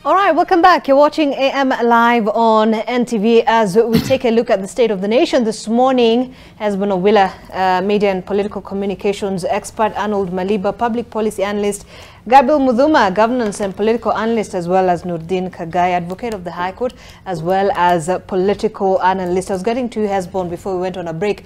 All right, welcome back. You're watching AM Live on NTV as we take a look at the state of the nation. This morning, Hezbollah Willa, media and political communications expert, Arnold Maliba, public policy analyst, Gabriel Mudhuma, governance and political analyst, as well as Nurdin Kagai, advocate of the High Court, as well as a political analyst. I was getting to you, Hezbollah, before we went on a break.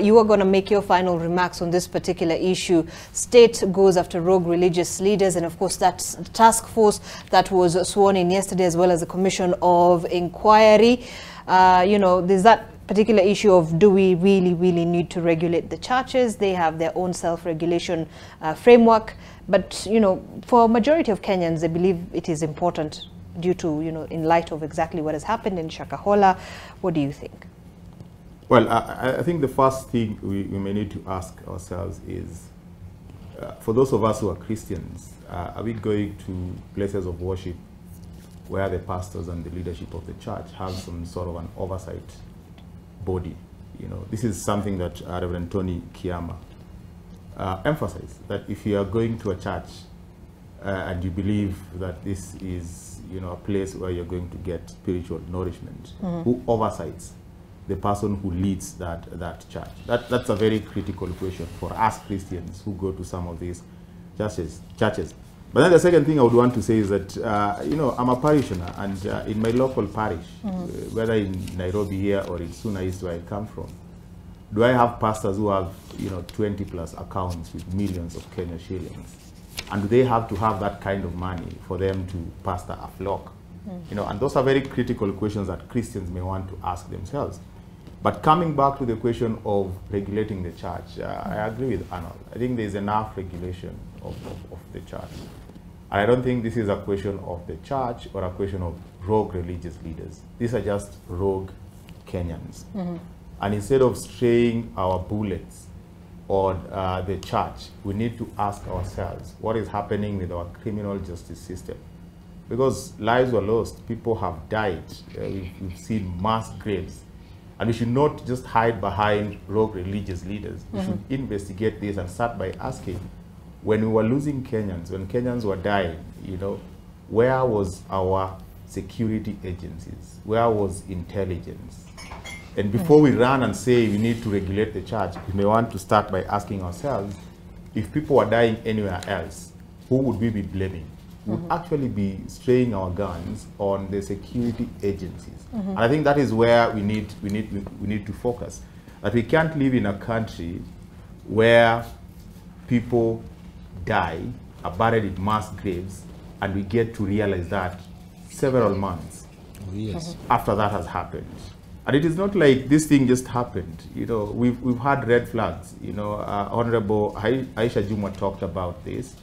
You were going to make your final remarks on this particular issue. State goes after rogue religious leaders, and of course that's the task force that was sworn in yesterday, as well as a commission of inquiry. There's that particular issue of, do we really need to regulate the churches? They have their own self-regulation framework. But, for a majority of Kenyans, they believe it is important due to, in light of exactly what has happened in Shakahola. What do you think? Well, I think the first thing we may need to ask ourselves is, for those of us who are Christians, are we going to places of worship where the pastors and the leadership of the church have some sort of an oversight body? This is something that Reverend Tony Kiama emphasized, that if you are going to a church and you believe that this is a place where you're going to get spiritual nourishment, who oversights the person who leads that church? That's a very critical question for us Christians who go to some of these churches. But then the second thing I would want to say is that I'm a parishioner, and in my local parish, whether in Nairobi here or in Suna East where I come from, do I have pastors who have 20 plus accounts with millions of Kenya shillings? And do they have to have that kind of money for them to pastor a flock? And those are very critical questions that Christians may want to ask themselves. But coming back to the question of regulating the church, I agree with Arnold. I think there's enough regulation of the church. And I don't think this is a question of the church or a question of rogue religious leaders. These are just rogue Kenyans. And instead of straying our bullets on the church, we need to ask ourselves what is happening with our criminal justice system. Because lives were lost, people have died, we've seen mass graves. And we should not just hide behind rogue religious leaders. We should investigate this and start by asking, when we were losing Kenyans, when Kenyans were dying, where was our security agencies? Where was intelligence? And before we run and say we need to regulate the church, we may want to start by asking ourselves, if people are dying anywhere else, who would we be blaming? We would actually be straying our guns on the security agencies. And I think that is where we need to focus. That we can't live in a country where people die, are buried in mass graves, and we get to realize that several months after that has happened. And it is not like this thing just happened. We've had red flags. Honorable Aisha Juma talked about this.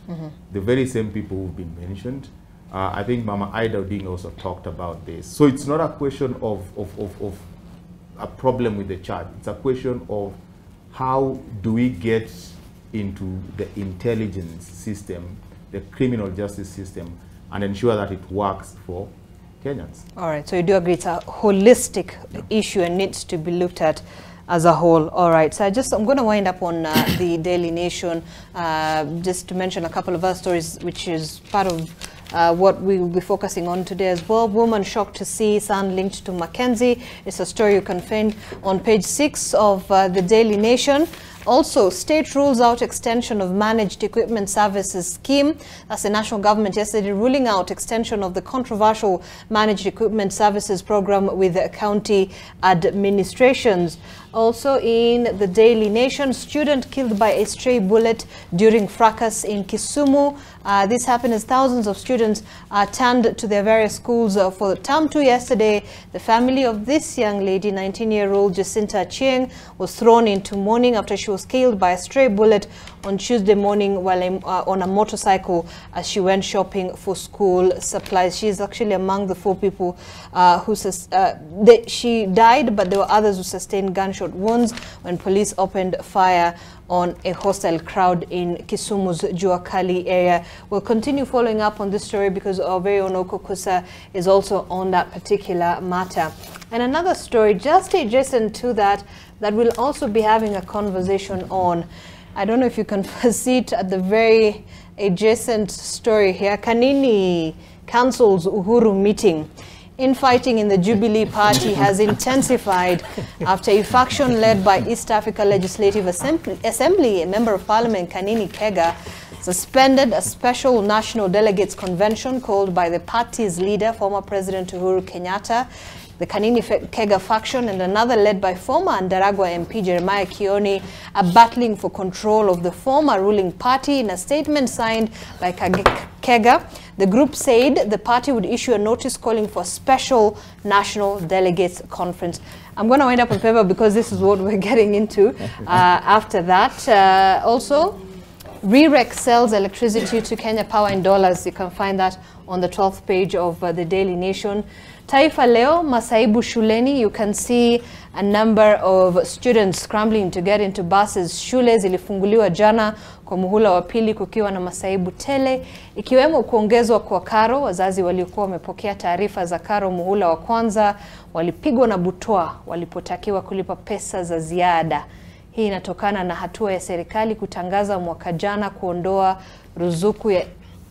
The very same people who've been mentioned. I think Mama Ida Odinga also talked about this. So it's not a question of a problem with the church. It's a question of how do we get into the intelligence system, the criminal justice system, and ensure that it works for Kenyans. All right, so you do agree it's a holistic issue and needs to be looked at as a whole. All right, so I'm going to wind up on the Daily Nation, just to mention a couple of other stories, which is part of what we will be focusing on today as well. Woman shocked to see son linked to Mackenzie. It's a story you can find on page 6 of the Daily Nation. Also, state rules out extension of managed equipment services scheme. That's the national government yesterday ruling out extension of the controversial managed equipment services program with county administrations. Also in the Daily Nation, student killed by a stray bullet during fracas in Kisumu. This happened as thousands of students turned to their various schools for term 2 yesterday. The family of this young lady, 19-year-old Jacinta Chieng, was thrown into mourning after she was killed by a stray bullet on Tuesday morning while on a motorcycle as she went shopping for school supplies. She is actually among the 4 people she died, but there were others who sustained gunshot wounds when police opened fire on a hostile crowd in Kisumu's Juakali area. We'll continue following up on this story because our very own Oko Kusa is also on that particular matter. And another story just adjacent to that we'll also be having a conversation on. I don't know if you can see it at the very adjacent story here. Kanini cancels Uhuru meeting. Infighting in the Jubilee Party has intensified after a faction led by East Africa Legislative Assembly, a Member of Parliament Kanini Kega, suspended a special national delegates convention called by the party's leader, former President Uhuru Kenyatta. The Kanini Kega faction and another led by former Ndaragwa MP Jeremiah Kioni are battling for control of the former ruling party. In a statement signed by Kega, the group said the party would issue a notice calling for a special national delegates conference. I'm going to wind up on paper because this is what we're getting into after that. Also, REREC sells electricity to Kenya Power in dollars. You can find that on the 12th page of the Daily Nation. Taifa Leo, Masaibu Shuleni, you can see a number of students scrambling to get into buses. Shule zilifunguliwa jana kwa muhula wa pili kukiwa na masaibu tele, ikiwemo kuongezwa kwa karo. Wazazi waliokuwa wamepokea taarifa za karo muhula wa kwanza walipigwa na butwaa walipotakiwa kulipa pesa za ziada. Hii inatokana na hatua ya serikali kutangaza mwaka jana kuondoa ruzuku ya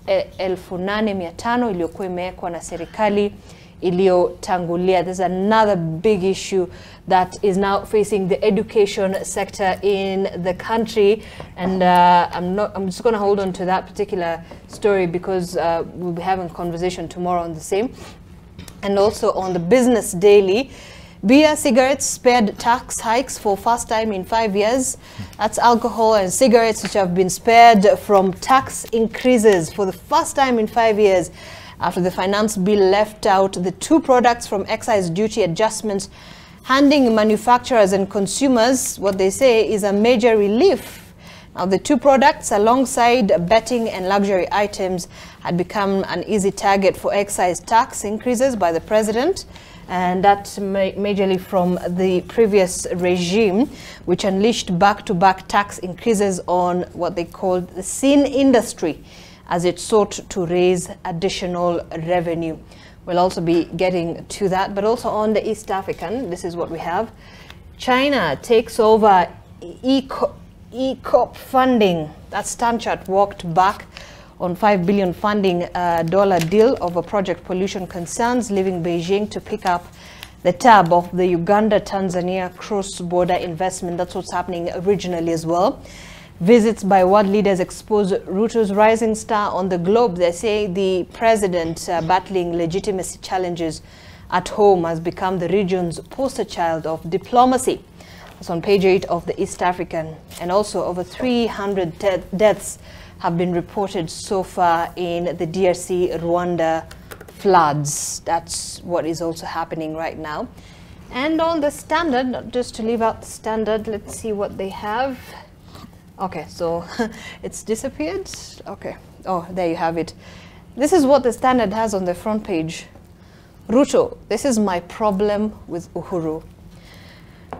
8,500 iliyokuwa imewekwa na serikali iliyotangulia. There's another big issue that is now facing the education sector in the country, and I'm just going to hold on to that particular story because we'll be having a conversation tomorrow on the same. And also on the Business Daily, beer, cigarettes spared tax hikes for first time in 5 years. That's alcohol and cigarettes which have been spared from tax increases for the first time in 5 years. After the finance bill left out the two products from excise duty adjustments, handing manufacturers and consumers what they say is a major relief. Now, the two products, alongside betting and luxury items, had become an easy target for excise tax increases by the president, and that's majorly from the previous regime, which unleashed back-to-back tax increases on what they called the sin industry, as it sought to raise additional revenue. We'll also be getting to that, but also on the East African, this is what we have. China takes over ECOP funding. That Stanchart walked back on $5 billion funding dollar deal over project pollution concerns, leaving Beijing to pick up the tab of the Uganda-Tanzania cross-border investment. That's what's happening regionally as well. Visits by world leaders expose Ruto's rising star on the globe. They say the president battling legitimacy challenges at home has become the region's poster child of diplomacy. It's on page 8 of the East African. And also over 300 deaths have been reported so far in the DRC Rwanda floods. That's what is also happening right now. And on the Standard, just to leave out the Standard, let's see what they have. Okay, so it's disappeared. Okay. Oh, there you have it. This is what the Standard has on the front page. Ruto, this is my problem with Uhuru.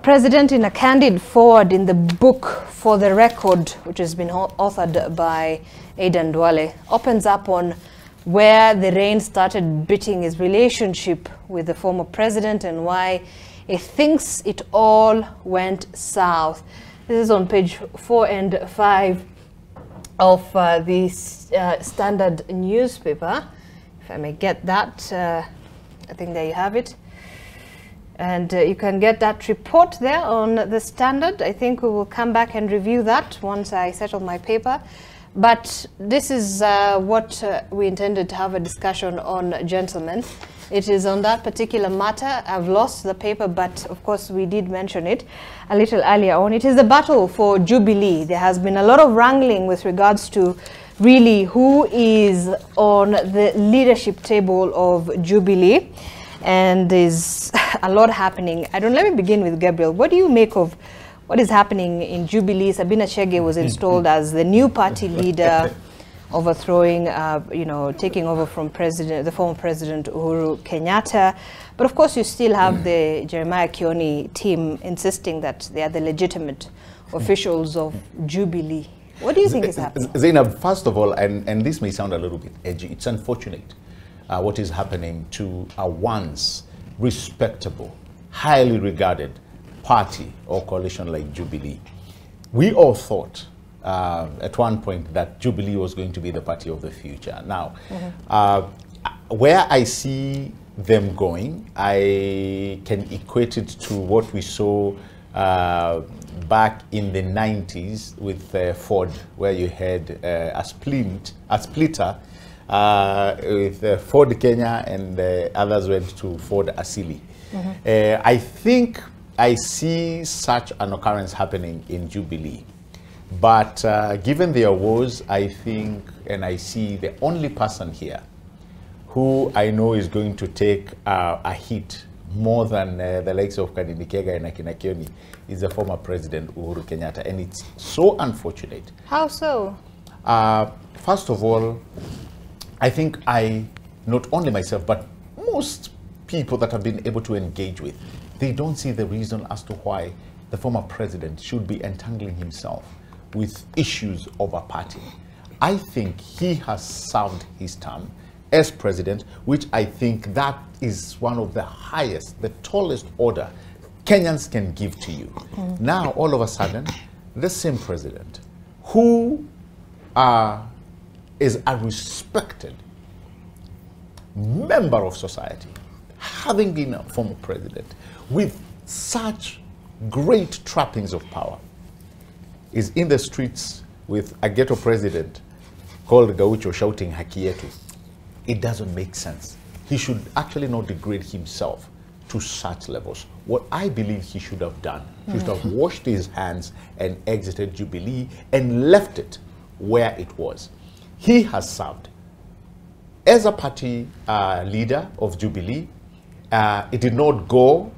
President, in a candid forward in the book For the Record, which has been authored by Aidan Duale, opens up on where the rain started beating his relationship with the former president and why he thinks it all went south. This is on page 4 and 5 of the Standard newspaper. If I may get that, I think there you have it. And you can get that report there on the Standard. I think we will come back and review that once I settle my paper. But this is what we intended to have a discussion on, gentlemen. It is on that particular matter. I've lost the paper, but of course we did mention it a little earlier on. It is the battle for Jubilee. There has been a lot of wrangling with regards to really who is on the leadership table of Jubilee. And there's a lot happening. Let me begin with Gabriel. What do you make of what is happening in Jubilee? Sabina Chege was installed as the new party leader, overthrowing, taking over from the former President Uhuru Kenyatta. But of course, you still have the Jeremiah Kioni team insisting that they are the legitimate officials of Jubilee. What do you think is happening? Zainab, first of all, and this may sound a little bit edgy, it's unfortunate what is happening to a once respectable, highly regarded party or coalition like Jubilee. We all thought at one point that Jubilee was going to be the party of the future. Now, Where I see them going, I can equate it to what we saw back in the 90s with Ford, where you had a splitter with Ford Kenya, and others went to Ford Asili. I think I see such an occurrence happening in Jubilee. But given their woes, I think, and I see the only person here who I know is going to take a hit more than the likes of Kadinikega and Akina Kioni is the former President Uhuru Kenyatta. And it's so unfortunate. How so? First of all, I think not only myself, but most people that have been able to engage with, they don't see the reason as to why the former president should be entangling himself with issues of a party. I think he has served his term as president, which I think that is one of the highest, the tallest order Kenyans can give to you. Now, all of a sudden, the same president who is a respected member of society, having been a former president with such great trappings of power, is in the streets with a ghetto president called Gaucho shouting haki yetu. It doesn't make sense. He should actually not degrade himself to such levels. What I believe he should have done, he should have washed his hands and exited Jubilee and left it where it was. He has served as a party leader of Jubilee. It did not go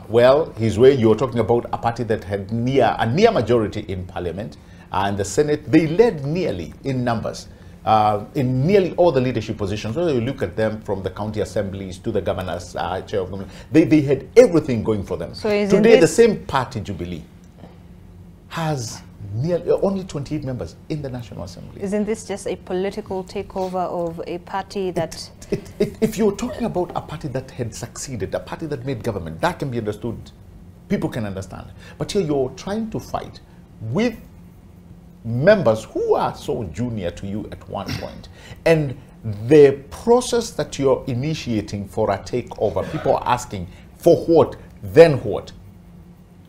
well his way. You're talking about a party that had a near majority in parliament, and the Senate, they led nearly in numbers in nearly all the leadership positions. Whether you look at them from the county assemblies to the governor's chair of government, they had everything going for them. So today, the same party, Jubilee, has nearly only 28 members in the National Assembly. Isn't this just a political takeover of a party that... If you're talking about a party that had succeeded, a party that made government, that can be understood. People can understand. But here you're trying to fight with members who are so junior to you at one point. And the process that you're initiating for a takeover, people are asking, for what, then what?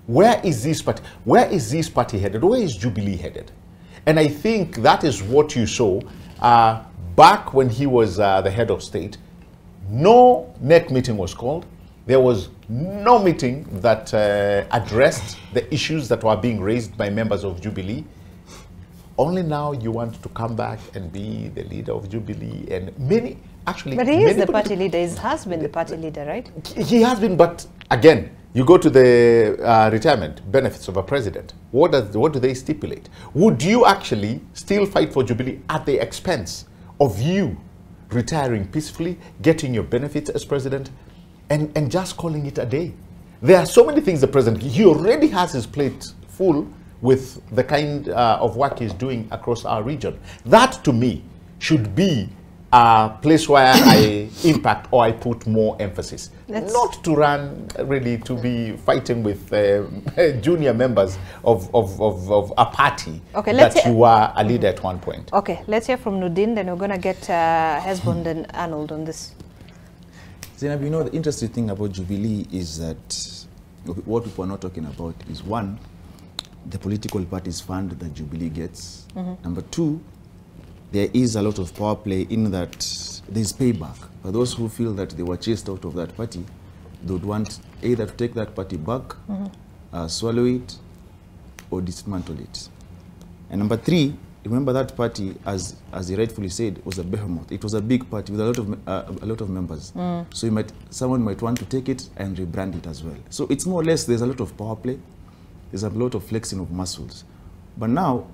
Where is this party? Where is this party headed? Where is Jubilee headed? And I think that is what you saw back when he was the head of state. No NEC meeting was called. There was no meeting that addressed the issues that were being raised by members of Jubilee. Only now you want to come back and be the leader of Jubilee, and many, actually... But he is the party leader. He has been the party leader, right? He has been, but again, you go to the retirement benefits of a president. What do they stipulate? Would you actually still fight for Jubilee at the expense of you retiring peacefully, getting your benefits as president, and just calling it a day? There are so many things the president, he already has his plate full with the kind of work he's doing across our region. That, to me, should be a place where I impact or I put more emphasis. Not to run, really, to be fighting with junior members of a party that you were a leader at one point. Okay, let's hear from Nudin, then we're going to get Hesbond and Arnold on this. Zainab, you know, the interesting thing about Jubilee is that what people are not talking about is, one, the political parties fund that Jubilee gets. Number two, there is a lot of power play in that there's payback. For those who feel that they were chased out of that party, they would want either to take that party back, swallow it, or dismantle it. And number three, remember that party, as he rightfully said, was a behemoth. It was a big party with a lot of members. So someone might want to take it and rebrand it as well. So it's more or less, there's a lot of power play. There's a lot of flexing of muscles. But now,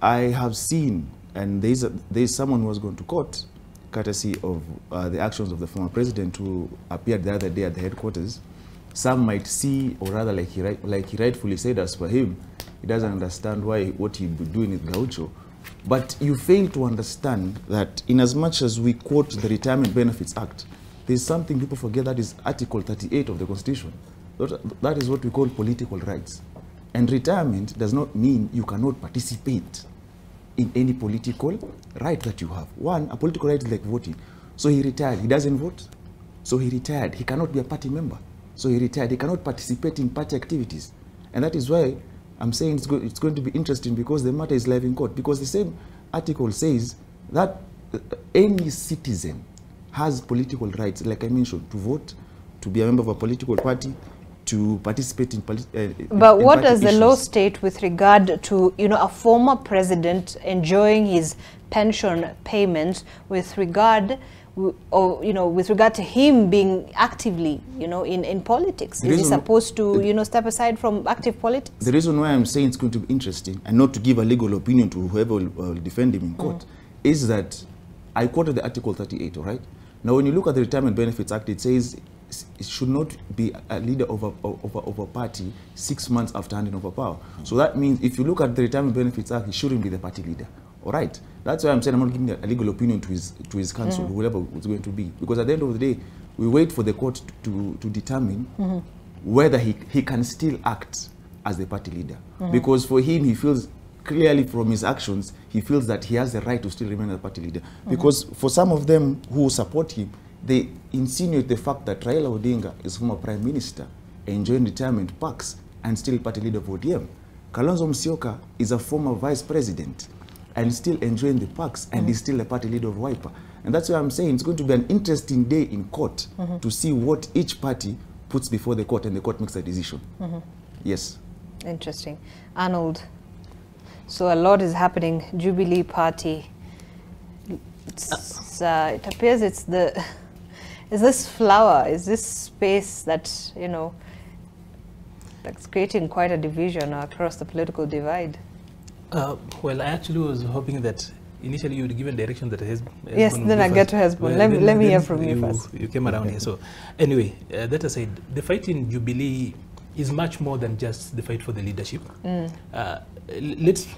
I have seen, and there's someone who has gone to court, courtesy of the actions of the former president who appeared the other day at the headquarters. Some might see, or rather, like he rightfully said, as for him, he doesn't understand what he'd be doing with Gaucho. But you fail to understand that in as much as we quote the Retirement Benefits Act, there's something people forget, that is Article 38 of the Constitution. That is what we call political rights. And retirement does not mean you cannot participate in any political right that you have. One, a political right is like voting. So he retired. He doesn't vote. So he retired. He cannot be a party member. So he retired. He cannot participate in party activities. And that is why I'm saying it's going to be interesting, because the matter is live in court. Because the same article says that any citizen has political rights, like I mentioned, to vote, to be a member of a political party, to participate in but what does the law state with regard to, you know, a former president enjoying his pension payments with regard, or, you know, with regard to him being actively, you know, in politics? Is he supposed to, you know, step aside from active politics? The reason why I'm saying it's going to be interesting, and not to give a legal opinion to whoever will defend him in court, is that I quoted the Article 38, all right? Now, when you look at the Retirement Benefits Act, it says it should not be a leader of a party 6 months after handing over power. So that means if you look at the Retirement Benefits Act, he shouldn't be the party leader. All right. That's why I'm saying I'm not giving a legal opinion to his counsel, whoever it's going to be. Because at the end of the day, we wait for the court to determine whether he can still act as the party leader. Because for him, he feels clearly from his actions, he feels that he has the right to still remain a party leader. Because for some of them who support him, they insinuate the fact that Raila Odinga is former prime minister, enjoying retirement perks, and still party leader of ODM. Kalonzo Musyoka is a former vice president and still enjoying the perks, and is still a party leader of Wiper. And that's why I'm saying it's going to be an interesting day in court to see what each party puts before the court, and the court makes a decision. Yes. Interesting. Arnold, so a lot is happening. Jubilee Party. It appears it's the... Is this flower, is this space that, you know, that's creating quite a division across the political divide? Well, I actually was hoping that initially you would given direction that Hezbollah. Yes, then I get to Hezbollah. Well, let me hear from you first. You came around here. So anyway, that aside, the fight in Jubilee is much more than just the fight for the leadership. Let's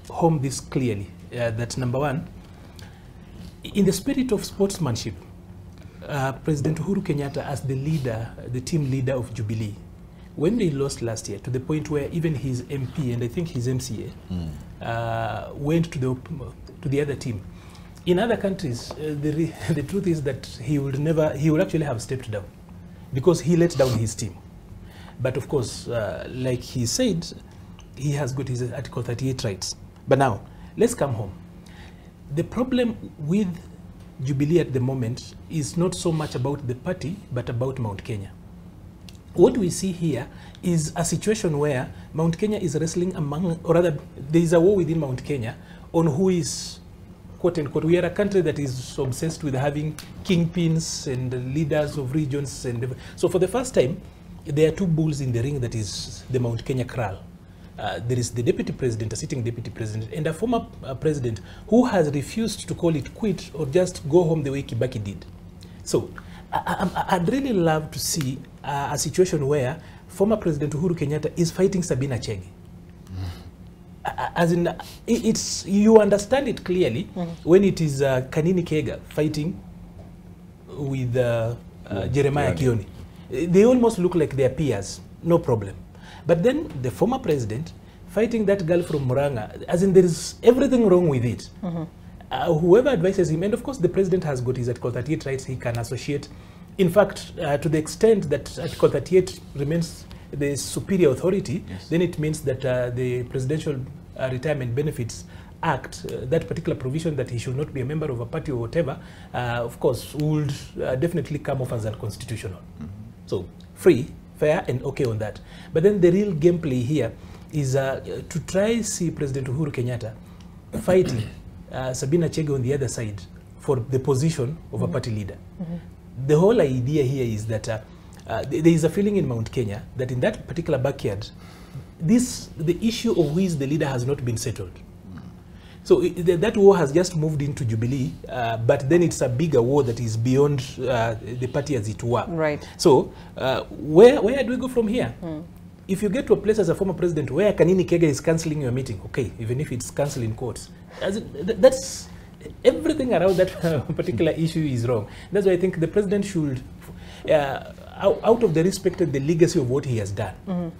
home this clearly, that number one, in the spirit of sportsmanship, President Uhuru Kenyatta, as the leader, the team leader of Jubilee, when they lost last year, to the point where even his MP and I think his MCA went to the other team. In other countries, the truth is that he would actually have stepped down, because he let down his team. But of course, like he said, he has got his Article 38 rights. But now, let's come home. The problem with Jubilee at the moment is not so much about the party, but about Mount Kenya. What we see here is a situation where Mount Kenya is wrestling among, or rather, there is a war within Mount Kenya on who is, quote unquote, we are a country that is obsessed with having kingpins and leaders of regions. And so for the first time, there are two bulls in the ring, that is the Mount Kenya kraal. There is the deputy president, a sitting deputy president, and a former president who has refused to call it quit or just go home the way Kibaki did. So I'd really love to see a situation where former President Uhuru Kenyatta is fighting Sabina Chege. As in, you understand it clearly when it is Kanini Kega fighting with Jeremiah Kioni. They almost look like their peers, no problem. But then the former president fighting that girl from Muranga, as in there is everything wrong with it. Whoever advises him, and of course the president has got his Article 38 rights, he can associate. In fact, to the extent that Article 38 remains the superior authority, then it means that the Presidential Retirement Benefits Act, that particular provision that he should not be a member of a party or whatever, of course, would definitely come off as unconstitutional. So, free, fair, and okay on that. But then the real gameplay here is to try see President Uhuru Kenyatta fighting Sabina Chege on the other side for the position of a party leader. The whole idea here is that there is a feeling in Mount Kenya that in that particular backyard, the issue of who is the leader has not been settled. So that war has just moved into Jubilee, but then it's a bigger war that is beyond the party as it were. Right. So where do we go from here? If you get to a place as a former president where Kanini Kega is cancelling your meeting, okay, even if it's cancelled in courts, that's everything around that particular issue is wrong. That's why I think the president should, out of the respect and the legacy of what he has done,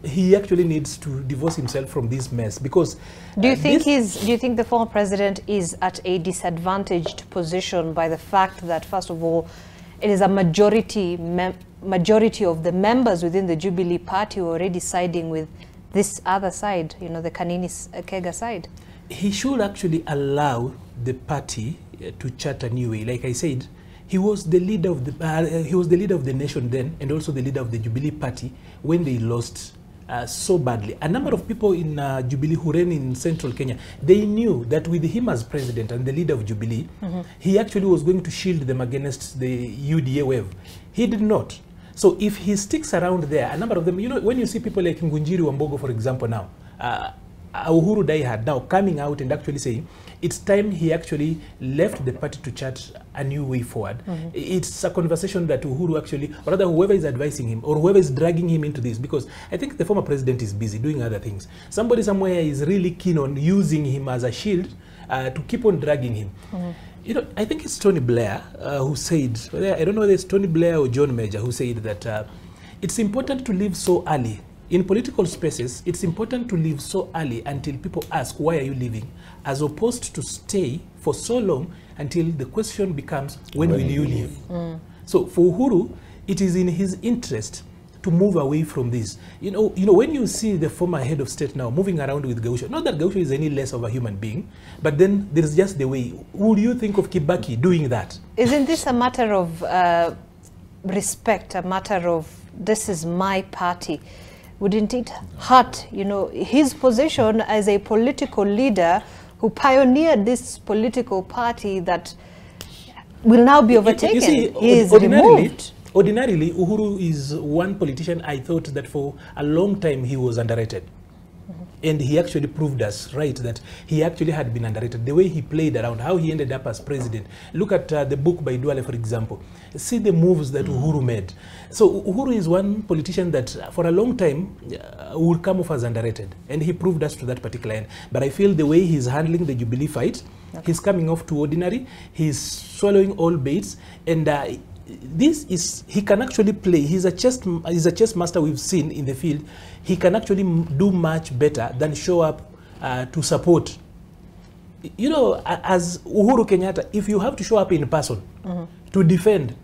he actually needs to divorce himself from this mess, because do you think the former president is at a disadvantaged position by the fact that, first of all, it is a majority of the members within the Jubilee Party who are already siding with this other side, you know, the Kanini Kega side? He should actually allow the party to chart a new way. Like I said, he was the leader of the nation then, and also the leader of the Jubilee Party when they lost so badly. A number of people in Jubilee who ran in central Kenya, they knew that with him as president and the leader of Jubilee, he actually was going to shield them against the UDA wave. He did not. So if he sticks around there, a number of them, you know, when you see people like Ngunjiri Wambogo, for example, now, Uhuru Daihad now coming out and actually saying it's time he actually left the party to chart a new way forward. It's a conversation that Uhuru actually, or rather whoever is advising him or whoever is dragging him into this, because I think the former president is busy doing other things. Somebody somewhere is really keen on using him as a shield to keep on dragging him. You know, I think it's Tony Blair who said, I don't know whether it's Tony Blair or John Major who said that it's important to leave so early. In political spaces, it's important to leave so early until people ask, why are you leaving? As opposed to stay for so long until the question becomes, when will you leave? So for Uhuru, it is in his interest to move away from this. You know, when you see the former head of state now moving around with Gausha, not that Gausha is any less of a human being, but then there's just the way. Would you think of Kibaki doing that? Isn't this a matter of respect, a matter of, this is my party? Wouldn't it hurt, you know, his position as a political leader who pioneered this political party that will now be overtaken? You see, he is removed. Ordinarily, Uhuru is one politician I thought that for a long time he was underrated. And he actually proved us right that he actually had been underrated. The way he played around, how he ended up as president. Look at the book by Duale, for example. See the moves that Uhuru made. So Uhuru is one politician that for a long time would come off as underrated. And he proved us to that particular end. But I feel the way he's handling the Jubilee fight, he's coming off too ordinary. He's swallowing all baits. And he can actually play. He's a chess master we've seen in the field. He can actually do much better than show up to support. You know, as Uhuru Kenyatta, if you have to show up in person to defend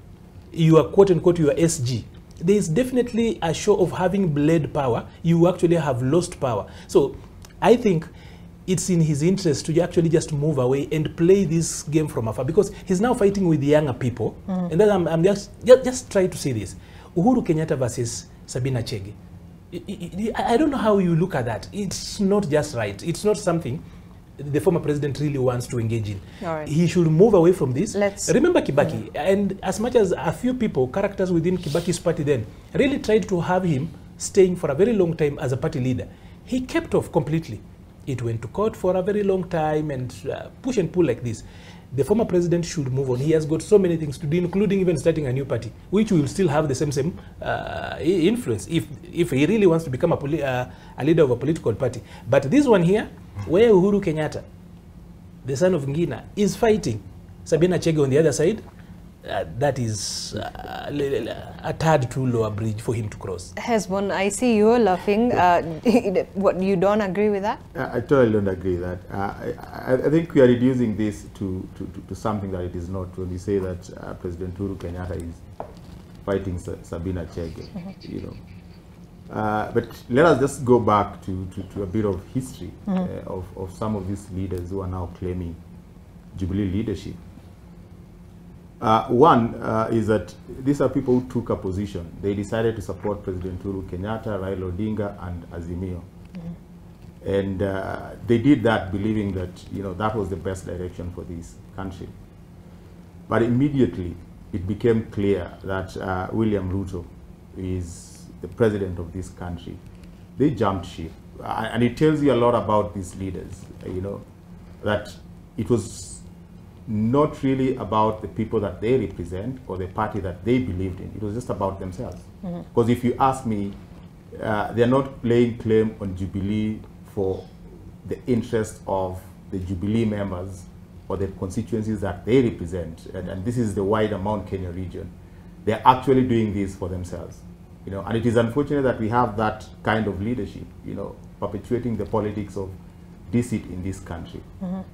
your quote-unquote your SG, there is definitely a show of having blade power. You actually have lost power. So I think it's in his interest to actually just move away and play this game from afar, because he's now fighting with the younger people. And then I'm just trying to say this. Uhuru Kenyatta versus Sabina Chege. I don't know how you look at that. It's not just right. It's not something the former president really wants to engage in. He should move away from this. Remember Kibaki, and as much as a few people, characters within Kibaki's party then, really tried to have him staying for a very long time as a party leader, he kept off completely. It went to court for a very long time and push and pull like this. The former president should move on. He has got so many things to do, including even starting a new party, which will still have the same influence if he really wants to become a leader of a political party. But this one here, where Uhuru Kenyatta, the son of Ngina, is fighting Sabina Chege on the other side, that is a tad too low a bridge for him to cross. Hesbon, I see you're laughing. What, you don't agree with that? I totally don't agree with that. I think we are reducing this to something that it is not when we say that President Uhuru Kenyatta is fighting Sabina Chege. You know. But let us just go back to a bit of history of some of these leaders who are now claiming Jubilee leadership. One is that these are people who took a position. They decided to support President Uhuru Kenyatta, Raila Odinga, and Azimio. And they did that believing that, you know, that was the best direction for this country. But immediately it became clear that William Ruto is the president of this country. They jumped ship. And it tells you a lot about these leaders, you know, that it was not really about the people that they represent or the party that they believed in. It was just about themselves. Because if you ask me, they're not laying claim on Jubilee for the interest of the Jubilee members or the constituencies that they represent. And this is the wider Mount Kenya region. They're actually doing this for themselves. You know, and it is unfortunate that we have that kind of leadership, you know, perpetuating the politics of deceit in this country.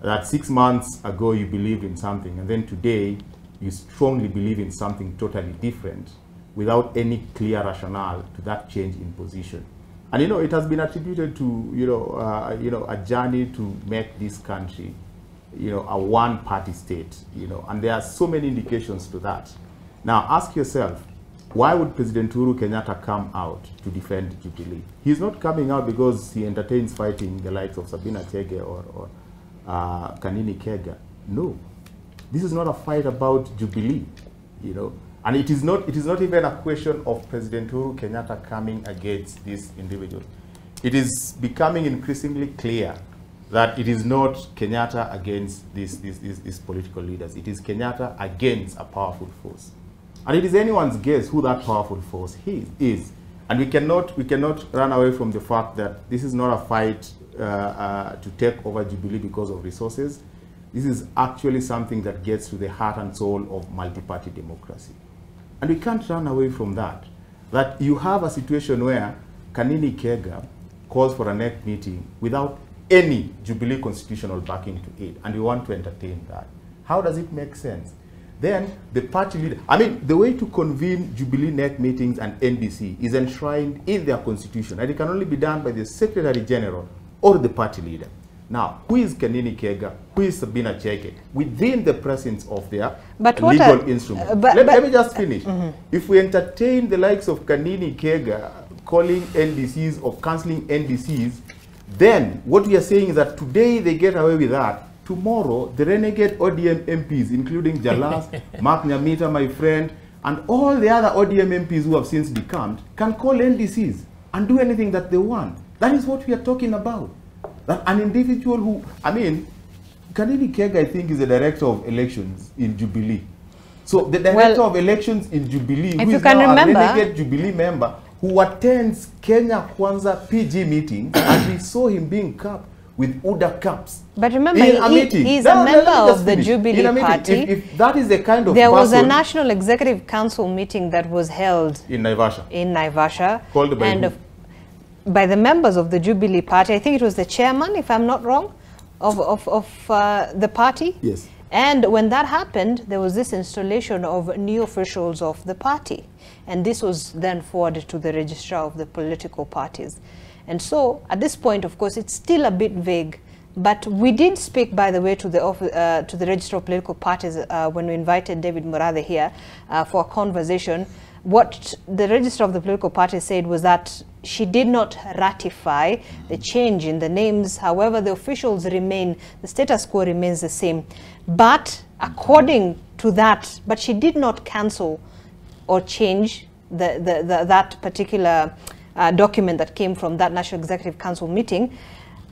That 6 months ago you believed in something, and then today you strongly believe in something totally different without any clear rationale to that change in position. And you know, it has been attributed to a journey to make this country, you know, a one-party state. You know, and there are so many indications to that. Now, ask yourself, why would President Uhuru Kenyatta come out to defend Jubilee? He's not coming out because he entertains fighting the likes of Sabina Chege or Kanini Kega. No, this is not a fight about Jubilee, you know. And it is not even a question of President Uhuru Kenyatta coming against these individuals. It is becoming increasingly clear that it is not Kenyatta against these political leaders. It is Kenyatta against a powerful force. And it is anyone's guess who that powerful force is. And we cannot run away from the fact that this is not a fight to take over Jubilee because of resources. This is actually something that gets to the heart and soul of multi-party democracy. And we can't run away from that. That you have a situation where Kanini Kega calls for a NEC meeting without any Jubilee constitutional backing to it, and we want to entertain that. How does it make sense? Then the party leader, I mean, the way to convene Jubilee NEC meetings and NDC is enshrined in their constitution, and it can only be done by the Secretary General or the party leader. Now, who is Kanini Kega? Who is Sabina Chege? Within the presence of their legal instrument. Let me just finish. If we entertain the likes of Kanini Kega calling NDCs or cancelling NDCs, then what we are saying is that today they get away with that. Tomorrow, the renegade ODM MPs, including Jalas, Mark Nyamita, my friend, and all the other ODM MPs who have since decamped, can call NDCs and do anything that they want. That is what we are talking about. That an individual who, I mean, Kanini Kega, I think, is the director of elections in Jubilee. So the director of elections in Jubilee, who is now a renegade Jubilee member, who attends Kenya Kwanza PG meetings, and we saw him being capped with UDA caps. But remember, he's a member of the Jubilee Party. If that is the kind of there was a National Executive Council meeting that was held in Naivasha. Called by the members of the Jubilee Party. I think it was the chairman, if I'm not wrong, of the party. Yes. And when that happened, there was this installation of new officials of the party. And this was then forwarded to the registrar of the political parties. And so, at this point, of course, it's still a bit vague. But we did speak, by the way, to the registrar of political parties when we invited David Murathe here for a conversation. What the registrar of the political parties said was that she did not ratify the change in the names. However, the officials remain, the status quo remains the same. But according to that, but she did not cancel or change that particular document that came from that National Executive Council meeting.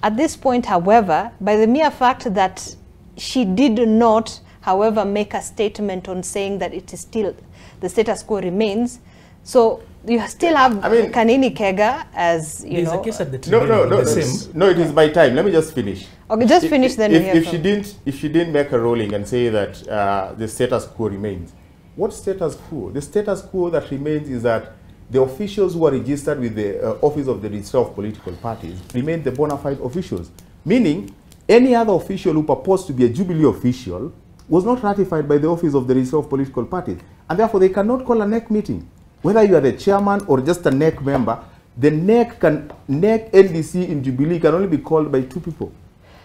At this point, however, by the mere fact that she did not, however, make a statement on saying that it is still, the status quo remains. So you still have Kanini Kega as, you know. There's a case at the tribunal. No, it is my time. Let me just finish. Okay, just finish then. If she didn't make a ruling and say that the status quo remains, what status quo? The status quo that remains is that the officials who are registered with the Office of the Registrar of Political Parties remain the bona fide officials. Meaning, any other official who purports to be a Jubilee official was not ratified by the Office of the Registrar of Political Parties. And therefore, they cannot call a NEC meeting. Whether you are the chairman or just a NEC member, the NEC NDC in Jubilee can only be called by two people.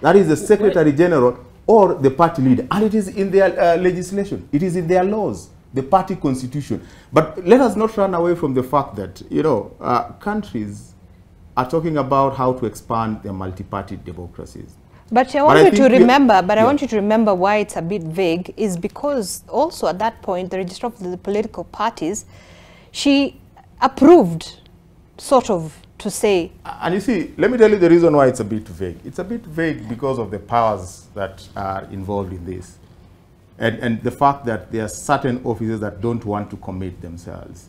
That is the Secretary General or the party leader. And it is in their legislation. It is in their laws, the party constitution. But let us not run away from the fact that, you know, countries are talking about how to expand their multi-party democracies. But I want you to remember, I want you to remember why it's a bit vague is because also at that point, the registrar of the political parties, she approved, sort of, to say. And you see, let me tell you the reason why it's a bit vague. It's a bit vague because of the powers that are involved in this. And the fact that there are certain officers that don't want to commit themselves.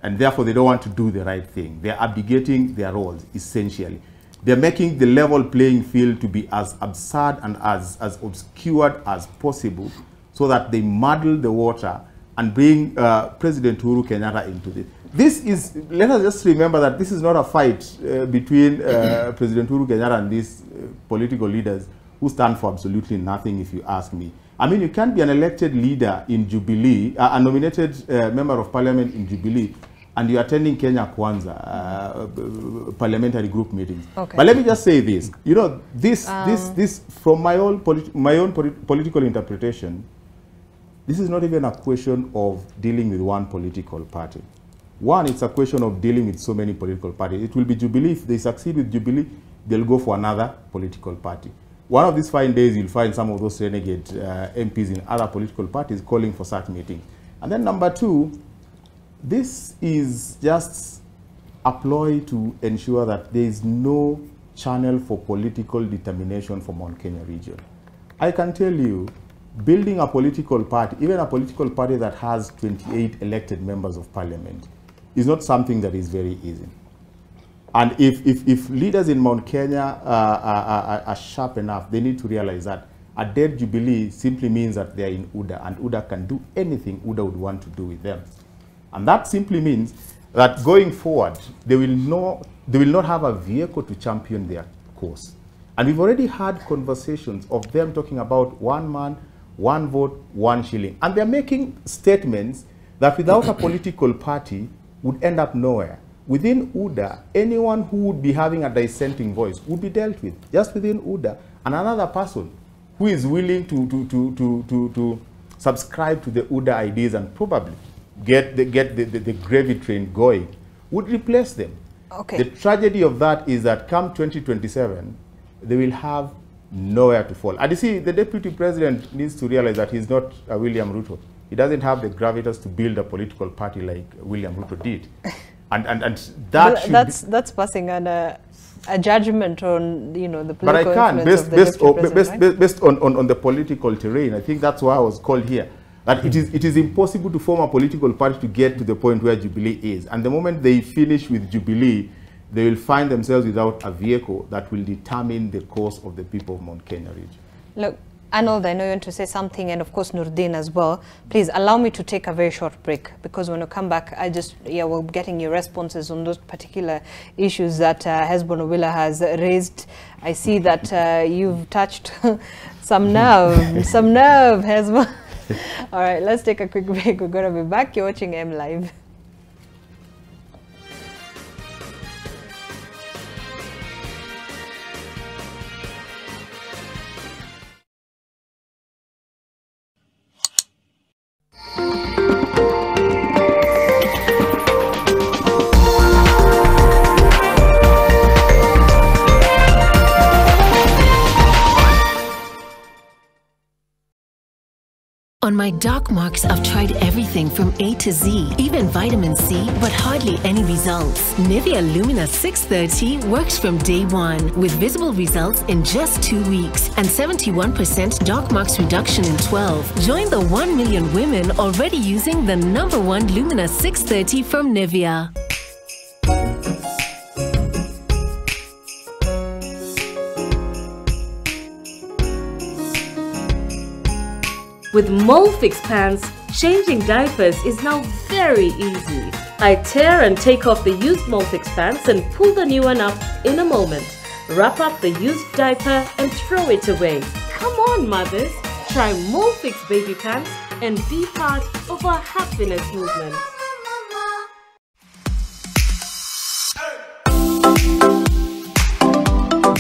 And therefore, they don't want to do the right thing. They're abdicating their roles, essentially. They're making the level playing field to be as absurd and as obscured as possible so that they muddle the water and bring President Uhuru Kenyatta into this. this is, let us just remember that this is not a fight between President Uhuru Kenyatta and these political leaders who stand for absolutely nothing, if you ask me. I mean, you can't be an elected leader in Jubilee, a nominated member of parliament in Jubilee, and you're attending Kenya Kwanza parliamentary group meetings. Okay. But let me just say this, you know, this from my own political interpretation, this is not even a question of dealing with one political party. One, it's a question of dealing with so many political parties. It will be Jubilee. If they succeed with Jubilee, they'll go for another political party. One of these fine days, you'll find some of those renegade MPs in other political parties calling for such meetings. And then number two, this is just a ploy to ensure that there is no channel for political determination for Mount Kenya region. I can tell you, building a political party, even a political party that has 28 elected members of parliament, is not something that is very easy. And if leaders in Mount Kenya are sharp enough, they need to realize that a dead Jubilee simply means that they are in UDA, and UDA can do anything UDA would want to do with them. And that simply means that going forward, they will not have a vehicle to champion their cause. And we've already had conversations of them talking about one man, one vote, one shilling. And they're making statements that without a political party would end up nowhere. Within UDA, anyone who would be having a dissenting voice would be dealt with, just within UDA. And another person who is willing to subscribe to the UDA ideas and probably get the gravy train going would replace them. Okay. The tragedy of that is that come 2027, they will have nowhere to fall. And you see, the deputy president needs to realize that he's not a William Ruto. He doesn't have the gravitas to build a political party like William Ruto did. And that that's passing on a judgment on, you know, the political influence of the deputy president, based on the political terrain. I think that's why I was called here. That it is impossible to form a political party to get to the point where Jubilee is. And the moment they finish with Jubilee, they will find themselves without a vehicle that will determine the course of the people of Mount Kenya region. Look, Arnold, I know you want to say something, and of course Nurdin as well. Please allow me to take a very short break, because when we come back, we're getting your responses on those particular issues that Hezbollah Willa has raised. I see that you've touched some nerve, Hezbollah. All right, let's take a quick break. We're going to be back. You're watching M Live. On my dark marks, I've tried everything from A to Z, even vitamin C, but hardly any results. Nivea Lumina 630 works from day one, with visible results in just 2 weeks and 71% dark marks reduction in 12. Join the 1 million women already using the #1 Lumina 630 from Nivea. With Molfix pants, changing diapers is now very easy. I tear and take off the used Molfix pants and pull the new one up in a moment. Wrap up the used diaper and throw it away. Come on, mothers, try Molfix baby pants and be part of our happiness movement.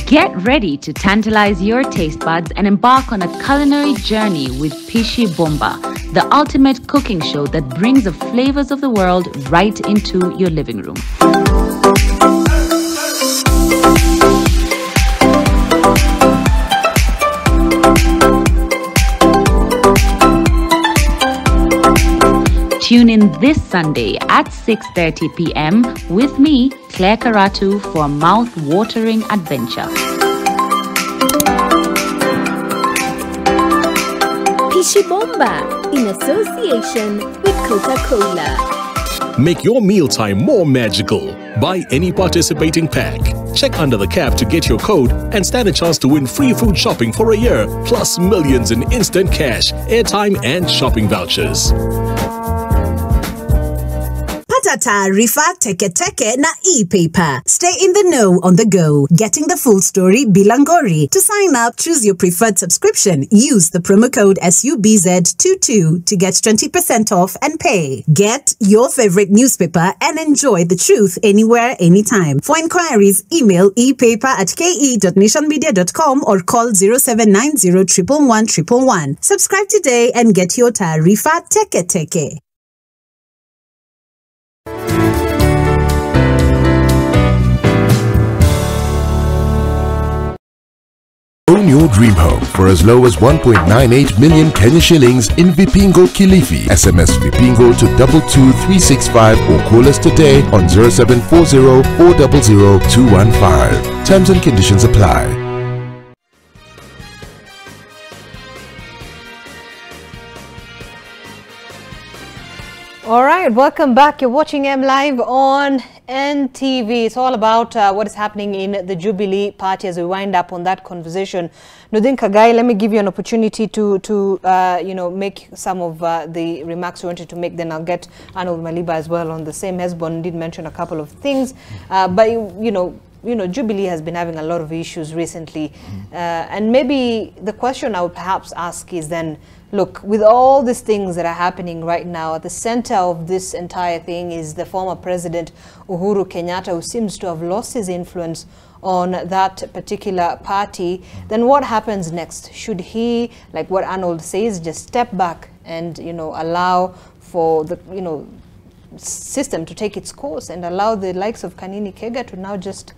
Get ready to tantalize your taste buds and embark on a culinary journey with Pishi Bomba, the ultimate cooking show that brings the flavors of the world right into your living room. Tune in this Sunday at 6:30 p.m. with me, Claire Karatu, for a mouth-watering adventure. Pishi Bomba, in association with Coca-Cola. Make your mealtime more magical. Buy any participating pack. Check under the cap to get your code and stand a chance to win free food shopping for a year, plus millions in instant cash, airtime and shopping vouchers. Pata taarifa teke na e-paper. Stay in the know on the go. Getting the full story bilangori. To sign up, choose your preferred subscription. Use the promo code SUBZ22 to get 20% off and pay. Get your favorite newspaper and enjoy the truth anywhere, anytime. For inquiries, email epaper@ke.nationmedia.com or call 0790 111 111. Subscribe today and get your taarifa teke. Own your dream home for as low as 1.98 million Kenya shillings in Vipingo Kilifi. SMS Vipingo to 22365 or call us today on 0740 400 215. Terms and conditions apply. All right, welcome back. You're watching M Live on NTV. It's all about what is happening in the Jubilee Party as we wind up on that conversation. Nudin Kagai, let me give you an opportunity to make some of the remarks you wanted to make. Then I'll get Arnold Maliba as well on the same. Hesbon did mention a couple of things, but Jubilee has been having a lot of issues recently, and maybe the question I would perhaps ask is then, look, with all these things that are happening right now, at the center of this entire thing is the former president, Uhuru Kenyatta, who seems to have lost his influence on that particular party. Then what happens next? Should he, like what Arnold says, just step back and, allow for the, system to take its course and allow the likes of Kanini Kega to now just,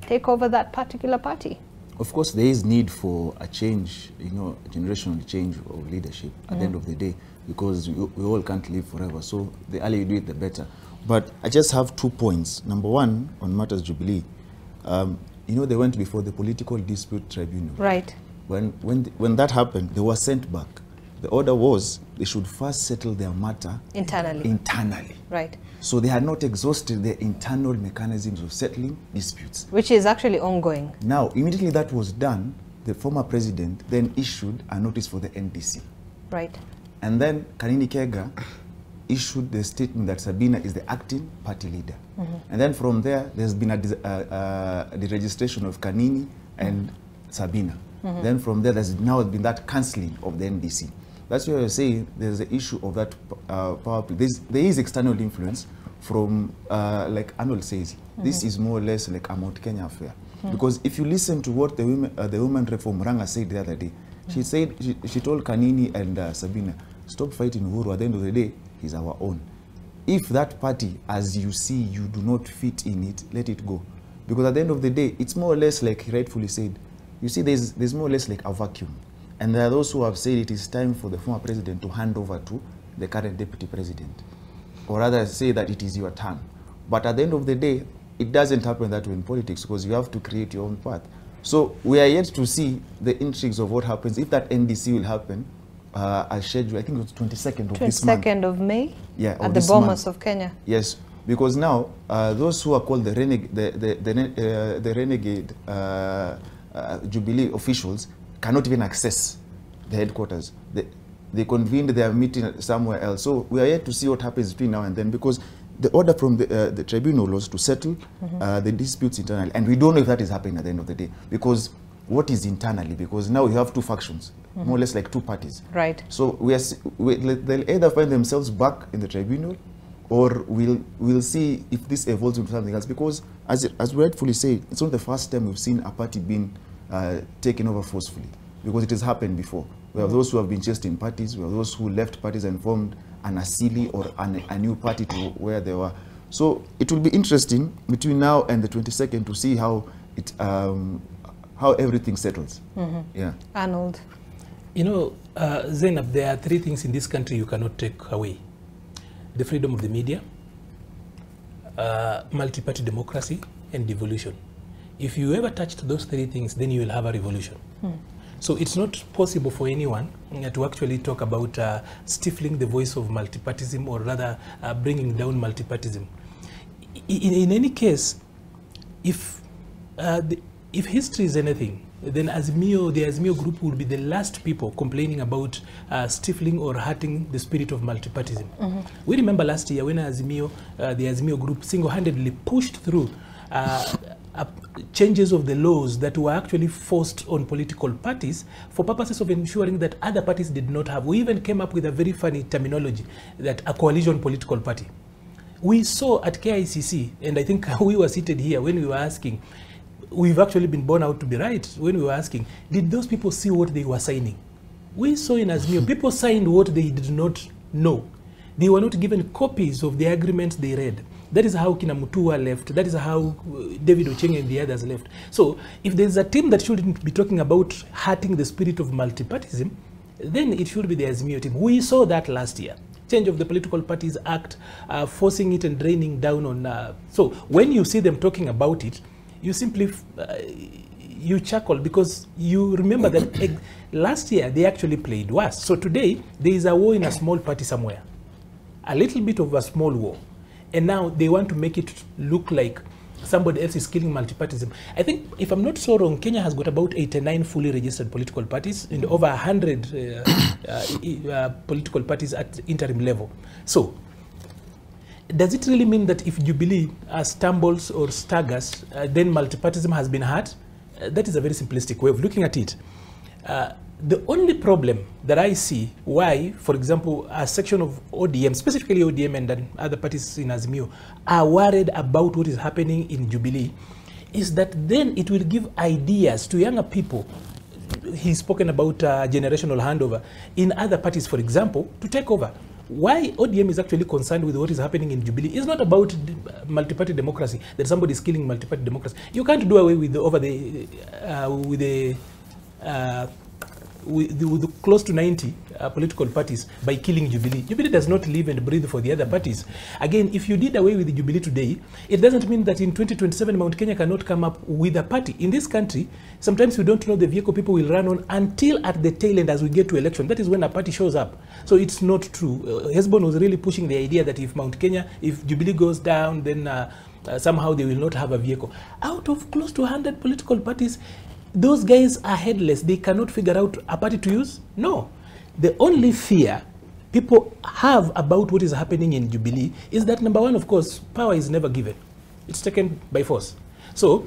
take over that particular party? Of course, there is need for a change, a generational change of leadership at the end of the day, because we all can't live forever. So the earlier you do it, the better. But I just have 2 points. Number one, on matters Jubilee, they went before the Political Dispute Tribunal. Right. When that happened, they were sent back. The order was they should first settle their matter internally. Right. So they had not exhausted their internal mechanisms of settling disputes. Which is actually ongoing. Now, immediately that was done, the former president then issued a notice for the NDC. Right. And then Kanini Kega issued the statement that Sabina is the acting party leader. And then from there, there's been the registration of Kanini and Sabina. Then from there, there's now been that cancelling of the NDC. That's why I say there's the issue of that power play. There is external influence from, like Arnold says, this is more or less like a Mount Kenya affair. Because if you listen to what the women rep from Murang'a said the other day, she said, she told Kanini and Sabina, stop fighting Uhuru. At the end of the day, he's our own. If that party, as you see, you do not fit in it, let it go. Because at the end of the day, it's more or less like he rightfully said, you see, there's more or less like a vacuum. And there are those who have said it is time for the former president to hand over to the current deputy president. Or rather say that it is your turn. But at the end of the day, it doesn't happen that way in politics, because you have to create your own path. So we are yet to see the intrigues of what happens. If that NDC will happen, as scheduled, I think it was 22nd of this month. 22nd of May? Yeah, at the Bomas of Kenya. Yes, because now those who are called the renegade Jubilee officials cannot even access the headquarters. They convened their meeting somewhere else. So we are yet to see what happens between now and then, because the order from the tribunal was to settle the disputes internally. And we don't know if that is happening at the end of the day, because what is internally? Because now we have two factions, more or less like two parties. Right. So they'll either find themselves back in the tribunal, or we'll see if this evolves into something else. Because as we rightfully say, it's not the first time we've seen a party being taken over forcefully, because it has happened before. We have those who have been chased in parties, we have those who left parties and formed an asili or a new party to where they were. So it will be interesting between now and the 22nd to see how everything settles. Yeah. Arnold. Zainab, there are three things in this country you cannot take away: the freedom of the media, multi-party democracy, and devolution. If you ever touched those three things, then you will have a revolution. So it's not possible for anyone to actually talk about stifling the voice of multipartism, or rather bringing down multipartism. In any case, if history is anything, then Azimio, the Azimio group will be the last people complaining about stifling or hurting the spirit of multipartism. We remember last year when Azimio, the Azimio group single-handedly pushed through changes of the laws that were actually forced on political parties for purposes of ensuring that other parties did not have. We even came up with a very funny terminology, that a coalition political party. We saw at KICC, and I think we were seated here when we were asking, we've actually been borne out to be right, when we were asking, did those people see what they were signing? We saw in Azimio, people signed what they did not know. They were not given copies of the agreements they read. That is how Kina Mutua left. That is how David Ocheng and the others left. So if there's a team that shouldn't be talking about hurting the spirit of multipartism, then it should be the Azimio team. We saw that last year. Change of the Political Parties Act, forcing it and draining down on... so when you see them talking about it, you simply... you chuckle because you remember that last year they actually played worse. So today, there is a war in a small party somewhere. A little bit of a small war. And now they want to make it look like somebody else is killing multipartism. I think, if I'm not so wrong, Kenya has got about 89 fully registered political parties and over 100 political parties at interim level. So, does it really mean that if Jubilee stumbles or staggers, then multipartism has been hurt? That is a very simplistic way of looking at it. The only problem that I see why, for example, a section of ODM, specifically ODM and then other parties in Azimio, are worried about what is happening in Jubilee, is that then it will give ideas to younger people. He's spoken about generational handover in other parties, for example, to take over. Why ODM is actually concerned with what is happening in Jubilee is not about multi-party democracy, that somebody is killing multi-party democracy. You can't do away with with close to 90 political parties by killing Jubilee. Jubilee does not live and breathe for the other parties. Again, if you did away with the Jubilee today, it doesn't mean that in 2027 Mount Kenya cannot come up with a party. In this country, sometimes we don't know the vehicle people will run on until at the tail end as we get to election. That is when a party shows up. So it's not true. Hezbollah was really pushing the idea that if Mount Kenya, if Jubilee goes down, then somehow they will not have a vehicle. Out of close to 100 political parties, those guys are headless. They cannot figure out a party to use? No. The only fear people have about what is happening in Jubilee is that, number one, of course, power is never given. It's taken by force. So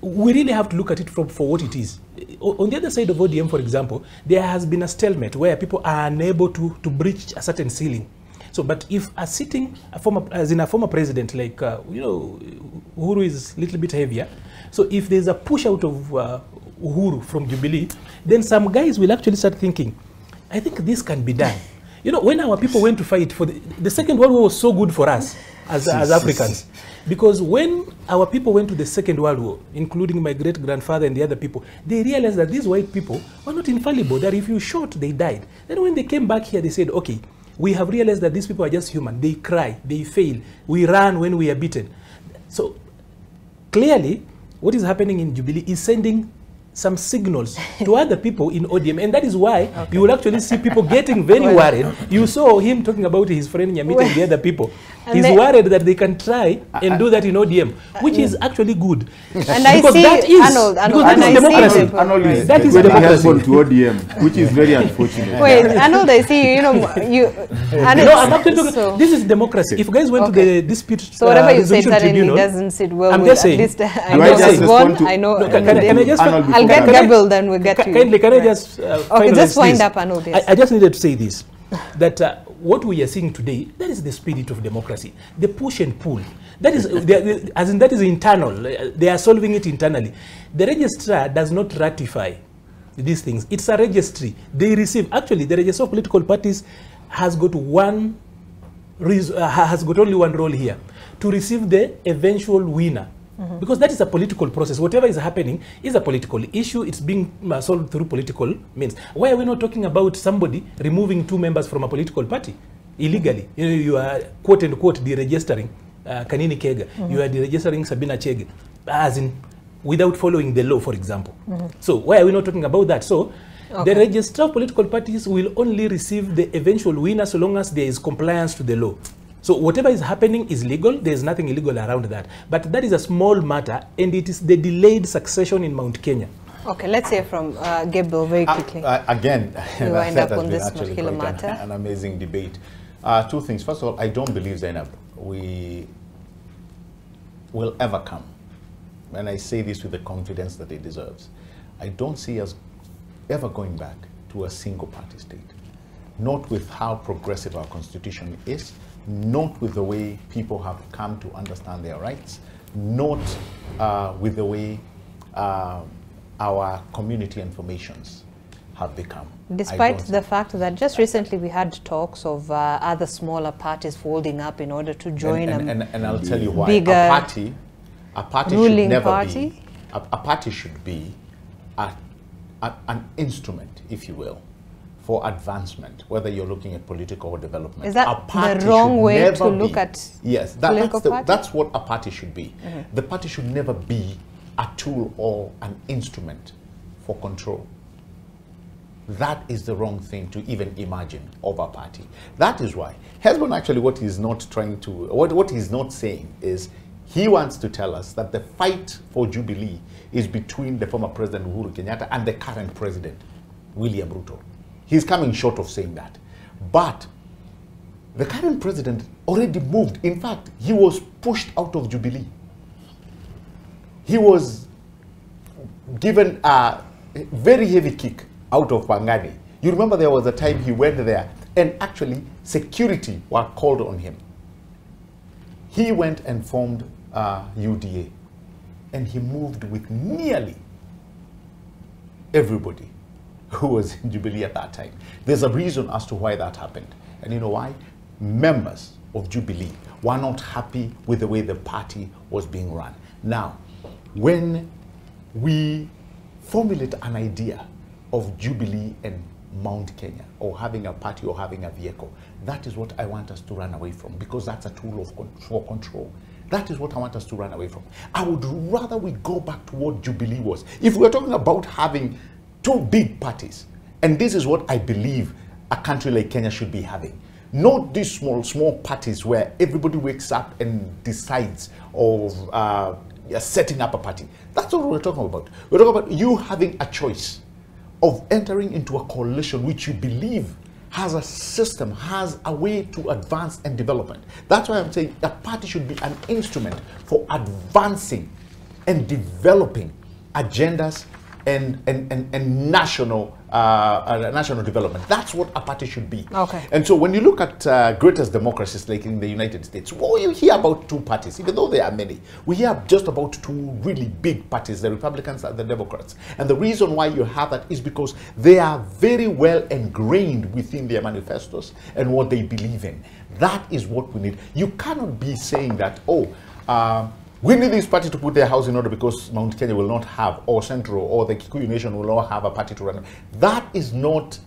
we really have to look at it for what it is. On the other side of ODM, for example, there has been a stalemate where people are unable to breach a certain ceiling. So, but if a former president like, Uhuru is a little bit heavier, so if there's a push out of Uhuru from Jubilee, then some guys will actually start thinking, I think this can be done. You know, when our people went to fight for the Second World War was so good for us as Africans. Because when our people went to the Second World War, including my great-grandfather and the other people, they realized that these white people were not infallible, that if you shot, they died. Then when they came back here, they said, okay, we have realized that these people are just human. They cry, they fail, we run when we are beaten. So clearly, what is happening in Jubilee is sending some signals to other people in ODM, and that is why you will actually see people getting very worried. You saw him talking about his friend Nyamita and the other people. He's worried that they can try and do that in ODM, which is actually good. And I see Arnold, that is democracy to ODM, which is very unfortunate. Wait, Arnold, I see this is democracy. If guys went to the dispute so whatever you say suddenly doesn't sit well I'm with just saying, at least I know. I'll get Gabriel, then we'll get to you. Kindly, can I just okay, just wind up, Arnold. Yes. I just needed to say this, that what we are seeing today, that is the spirit of democracy, the push and pull. That is, that is internal. They are solving it internally. The registrar does not ratify these things. It's a registry. They receive, actually, the register of political parties has got only one role here, to receive the eventual winner. Because that is a political process. Whatever is happening is a political issue. It's being solved through political means. Why are we not talking about somebody removing 2 members from a political party illegally? You know, you are quote unquote deregistering Kanini Kega. You are deregistering Sabina Chege, as in without following the law, for example. So why are we not talking about that? So the registrar of political parties will only receive the eventual winner so long as there is compliance to the law. So whatever is happening is legal. There is nothing illegal around that. But that is a small matter, and it is the delayed succession in Mount Kenya Okay, let's hear from Gabriel very quickly. Again, we wind up on this particular matter. An amazing debate. Two things. First of all, I don't believe, Zainab, we will ever come, and I say this with the confidence that it deserves, I don't see us ever going back to a single party state. Not with how progressive our constitution is, not with the way people have come to understand their rights, not with the way our community and formations have become. Despite the fact that just recently we had talks of other smaller parties folding up in order to join and I'll tell you why. Bigger A party ruling should never party? be a party should be an instrument, if you will, for advancement, whether you're looking at political or development. Is that the wrong way to look at political party? That's what a party should be. The party should never be a tool or an instrument for control. That is the wrong thing to even imagine of a party. That is why Hezbollah actually what he's not trying to, what he's not saying is he wants to tell us that the fight for Jubilee is between the former President Uhuru Kenyatta and the current President William Ruto. He's coming short of saying that. But the current president already moved. In fact, he was pushed out of Jubilee. He was given a very heavy kick out of Pangani. You remember there was a time he went there and actually security were called on him. He went and formed UDA and he moved with nearly everybody who was in Jubilee at that time. There's a reason as to why that happened. And you know why? Members of Jubilee were not happy with the way the party was being run. Now, when we formulate an idea of Jubilee and Mount Kenya, or having a party or having a vehicle, that is what I want us to run away from, because that's a tool for control. That is what I want us to run away from. I would rather we go back to what Jubilee was. If we're talking about having two big parties, and this is what I believe a country like Kenya should be having, not these small parties where everybody wakes up and decides of setting up a party. That's what we're talking about. We're talking about you having a choice of entering into a coalition which you believe has a system, has a way to advance and development. That's why I'm saying a party should be an instrument for advancing and developing agendas and national development. That's what a party should be. Okay. And so when you look at greatest democracies like in the United States, well, you hear about two parties, even though there are many. We hear just about two really big parties, the Republicans and the Democrats. And the reason why you have that is because they are very well ingrained within their manifestos and what they believe in. That is what we need. You cannot be saying that, we need this party to put their house in order because Mount Kenya will not have, or Central, or the Kikuyu Nation will not have a party to run. That is not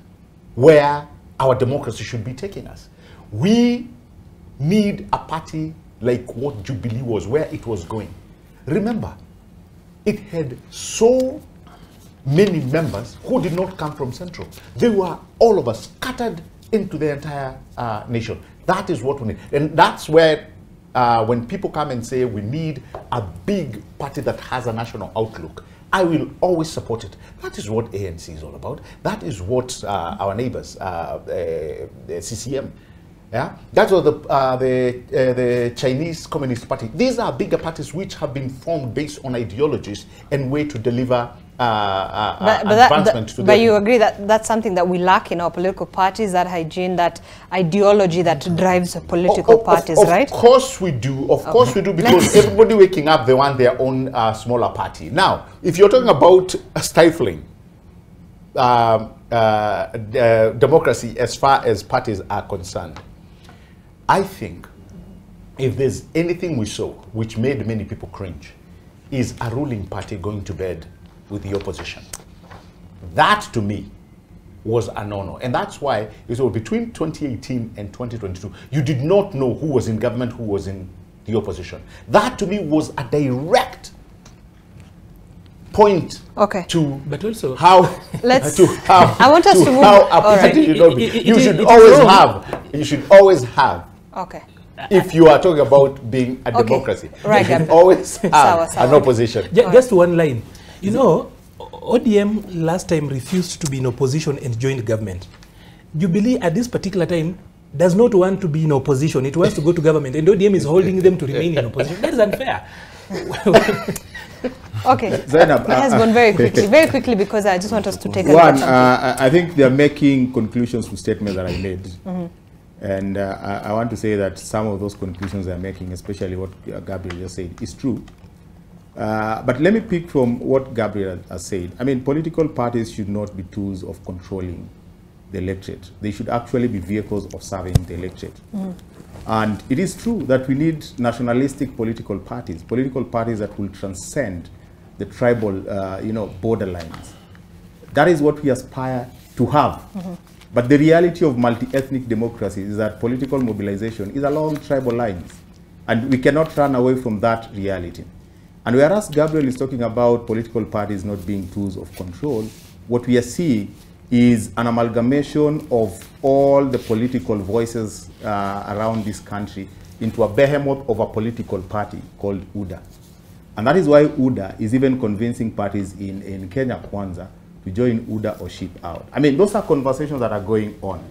where our democracy should be taking us. We need a party like what Jubilee was, where it was going. Remember, it had so many members who did not come from Central. They were all of us scattered into the entire nation. That is what we need. And that's where when people come and say we need a big party that has a national outlook, I will always support it. That is what ANC is all about. That is what our neighbors, the CCM, yeah, that's what the Chinese Communist Party. These are bigger parties which have been formed based on ideologies and way to deliver advancement to. But you agree that that's something that we lack in our political parties, that hygiene, that ideology that drives political parties, right? Of course we do. Of course we do, because everybody waking up, they want their own smaller party. Now, if you're talking about stifling democracy as far as parties are concerned, I think if there's anything we saw which made many people cringe, is a ruling party going to bed with the opposition. That to me was a no-no. And that's why between 2018 and 2022, you did not know who was in government, who was in the opposition. That to me was a direct point to but also how I want us to move. You should always have if you are talking about being a democracy, right, you should always have an opposition. Just one line. You know, ODM last time refused to be in opposition and joined government. Jubilee at this particular time does not want to be in opposition. It wants to go to government, and ODM is holding them to remain in opposition. That is unfair. Okay, Zainab, it has gone very quickly, because I just want us to take a one, look at I think they are making conclusions to statements that I made. And I want to say that some of those conclusions they are making, especially what Gabriel just said, is true. But let me pick from what Gabriel has said. I mean, political parties should not be tools of controlling the electorate. They should actually be vehicles of serving the electorate. And it is true that we need nationalistic political parties that will transcend the tribal, borderlines. That is what we aspire to have. But the reality of multi-ethnic democracy is that political mobilization is along tribal lines. And we cannot run away from that reality. And whereas Gabriel is talking about political parties not being tools of control, what we are seeing is an amalgamation of all the political voices around this country into a behemoth of a political party called UDA. And that is why UDA is even convincing parties in Kenya Kwanza to join UDA or ship out. I mean, those are conversations that are going on.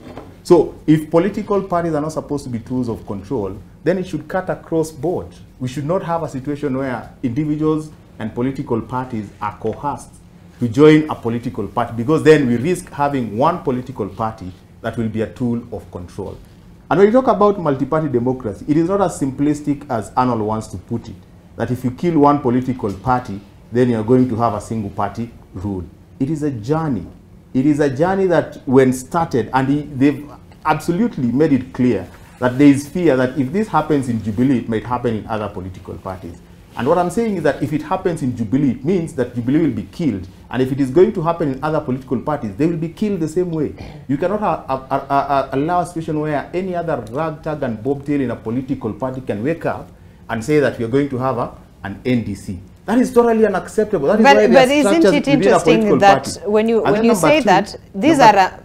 So if political parties are not supposed to be tools of control, then it should cut across board. We should not have a situation where individuals and political parties are coerced to join a political party, because then we risk having one political party that will be a tool of control. And when you talk about multi-party democracy, it is not as simplistic as Arnold wants to put it, that if you kill one political party, then you're going to have a single party rule. It is a journey. It is a journey that when started, and they've absolutely made it clear that there is fear that if this happens in Jubilee, it might happen in other political parties. And what I'm saying is that if it happens in Jubilee, it means that Jubilee will be killed. And if it is going to happen in other political parties, they will be killed the same way. You cannot allow a situation where any other ragtag and bobtail in a political party can wake up and say that we are going to have an NDC. That is totally unacceptable. That is but isn't it interesting that when you say that these are a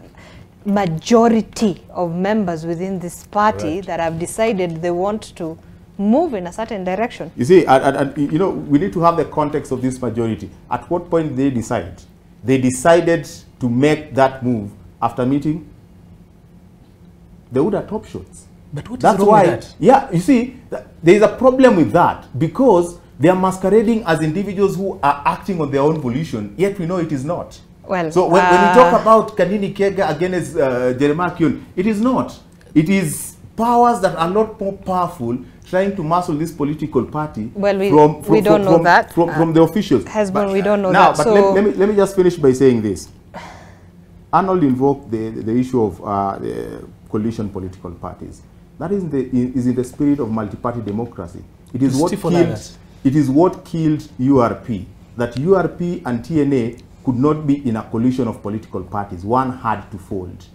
majority of members within this party that have decided they want to move in a certain direction? You see, we need to have the context of this majority. At what point they decide? They decided to make that move after meeting the UDA top shots. But what is wrong with that? Yeah, you see, there is a problem with that, because they are masquerading as individuals who are acting on their own volition, yet we know it is not. Well, so when you talk about Kanini Kega against Jeremiah Kion, it is not. It is powers that are a lot more powerful trying to muscle this political party. Well, we don't know that. From the officials. We don't know that. But so let me just finish by saying this. Arnold invoked the issue of the coalition political parties. That is in the spirit of multi-party democracy. It is what killed URP. That URP and TNA could not be in a coalition of political parties. One had to fold.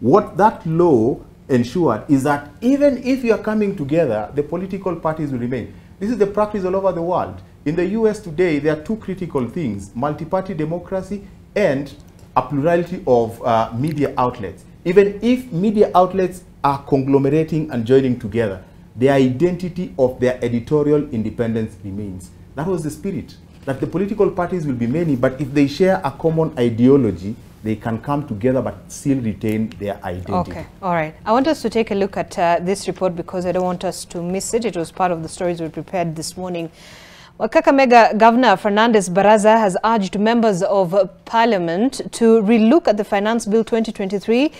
What that law ensured is that even if you are coming together, the political parties will remain. This is the practice all over the world. In the US today, there are two critical things: multi-party democracy and a plurality of media outlets. Even if media outlets are conglomerating and joining together, the identity of their editorial independence remains. That was the spirit, that the political parties will be many, but if they share a common ideology, they can come together but still retain their identity. Okay, all right. I want us to take a look at this report, because I don't want us to miss it. It was part of the stories we prepared this morning. Well, Kakamega Governor Fernandes Baraza has urged members of Parliament to relook at the Finance Bill 2023,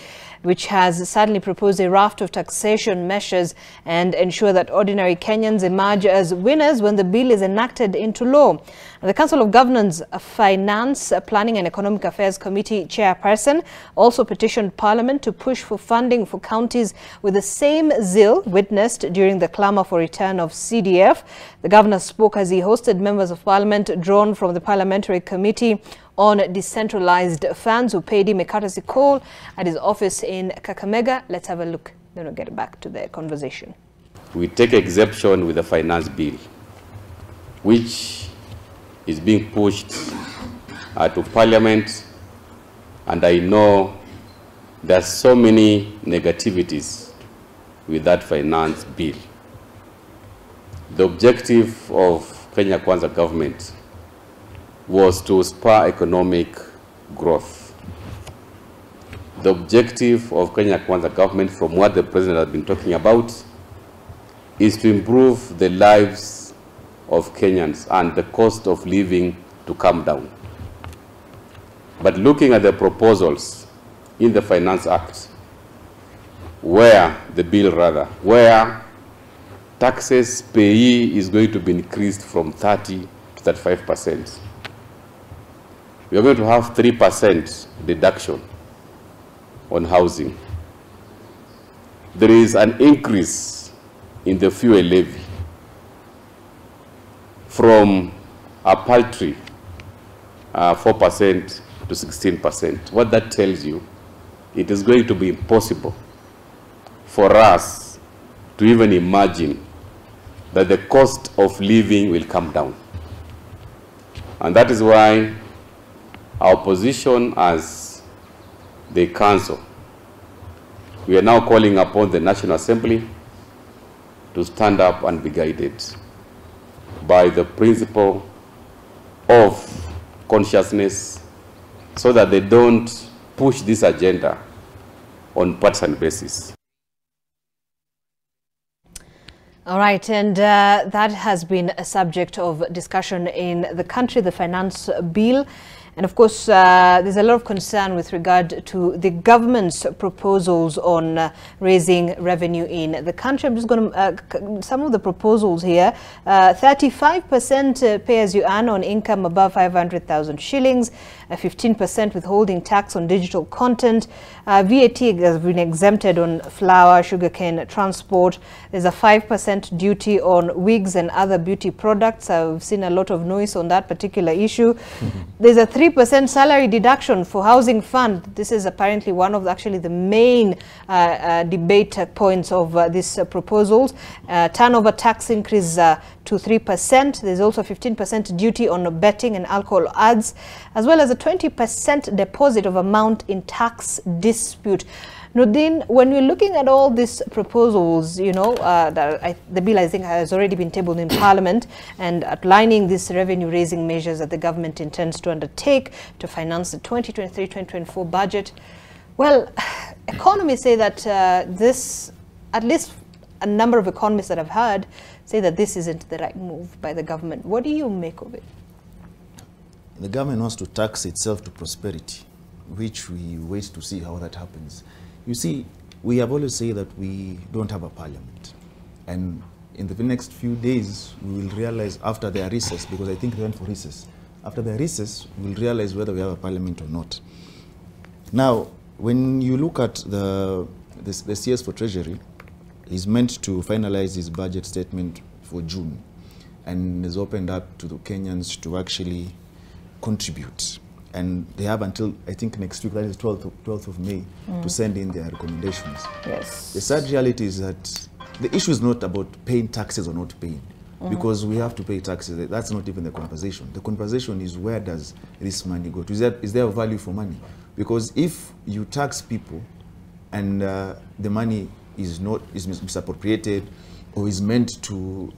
which has sadly proposed a raft of taxation measures, and ensure that ordinary Kenyans emerge as winners when the bill is enacted into law. The Council of Governors Finance, Planning and Economic Affairs Committee chairperson also petitioned Parliament to push for funding for counties with the same zeal witnessed during the clamour for return of CDF. The governor spoke as he hosted members of Parliament drawn from the Parliamentary Committee on Decentralized Funds, who paid him a courtesy call at his office in Kakamega. Let's have a look, then we'll get back to the conversation. We take exception with the finance bill, which is being pushed to Parliament, and I know there are so many negativities with that finance bill. The objective of Kenya Kwanza government was to spur economic growth. The objective of Kenya Kwanza government, from what the president has been talking about, is to improve the lives of Kenyans and the cost of living to come down. But looking at the proposals in the Finance Act, where taxes payee is going to be increased from 30 to 35%. We are going to have 3% deduction on housing. There is an increase in the fuel levy from a paltry 4% to 16%. What that tells you, it is going to be impossible for us to even imagine that the cost of living will come down. And that is why our position as the council, we are now calling upon the National Assembly to stand up and be guided by the principle of consciousness, so that they don't push this agenda on partisan basis. All right, and that has been a subject of discussion in the country, the finance bill. And of course, there's a lot of concern with regard to the government's proposals on raising revenue in the country. I'm just going to, some of the proposals here, 35% pay as you earn on income above 500,000 shillings, 15% withholding tax on digital content, VAT has been exempted on flour, sugarcane, transport. There's a 5% duty on wigs and other beauty products. I've seen a lot of noise on that particular issue. There's a 3% salary deduction for housing fund. This is apparently one of the main debate points of these proposals. Turnover tax increase to 3%. There's also 15% duty on betting and alcohol ads, as well as a 20% deposit of amount in tax dispute. Nordin, when we're looking at all these proposals, you know, the bill I think has already been tabled in Parliament, and outlining these revenue-raising measures that the government intends to undertake to finance the 2023-2024 budget. Well, economists say that this, at least a number of economists that I've heard, say that this isn't the right move by the government. What do you make of it? The government wants to tax itself to prosperity, which we wait to see how that happens. You see, we have always said that we don't have a parliament. And in the next few days, we will realize after their recess, because I think they went for recess, after their recess, we'll realize whether we have a parliament or not. Now, when you look at the CS for Treasury, he's meant to finalize his budget statement for June, and is opened up to the Kenyans to actually contribute. And they have until, I think, next week, that is 12th of May, to send in their recommendations. Yes. The sad reality is that the issue is not about paying taxes or not paying, because we have to pay taxes. That's not even the conversation. The conversation is, where does this money go to? Is there a value for money? Because if you tax people and the money is misappropriated or is meant to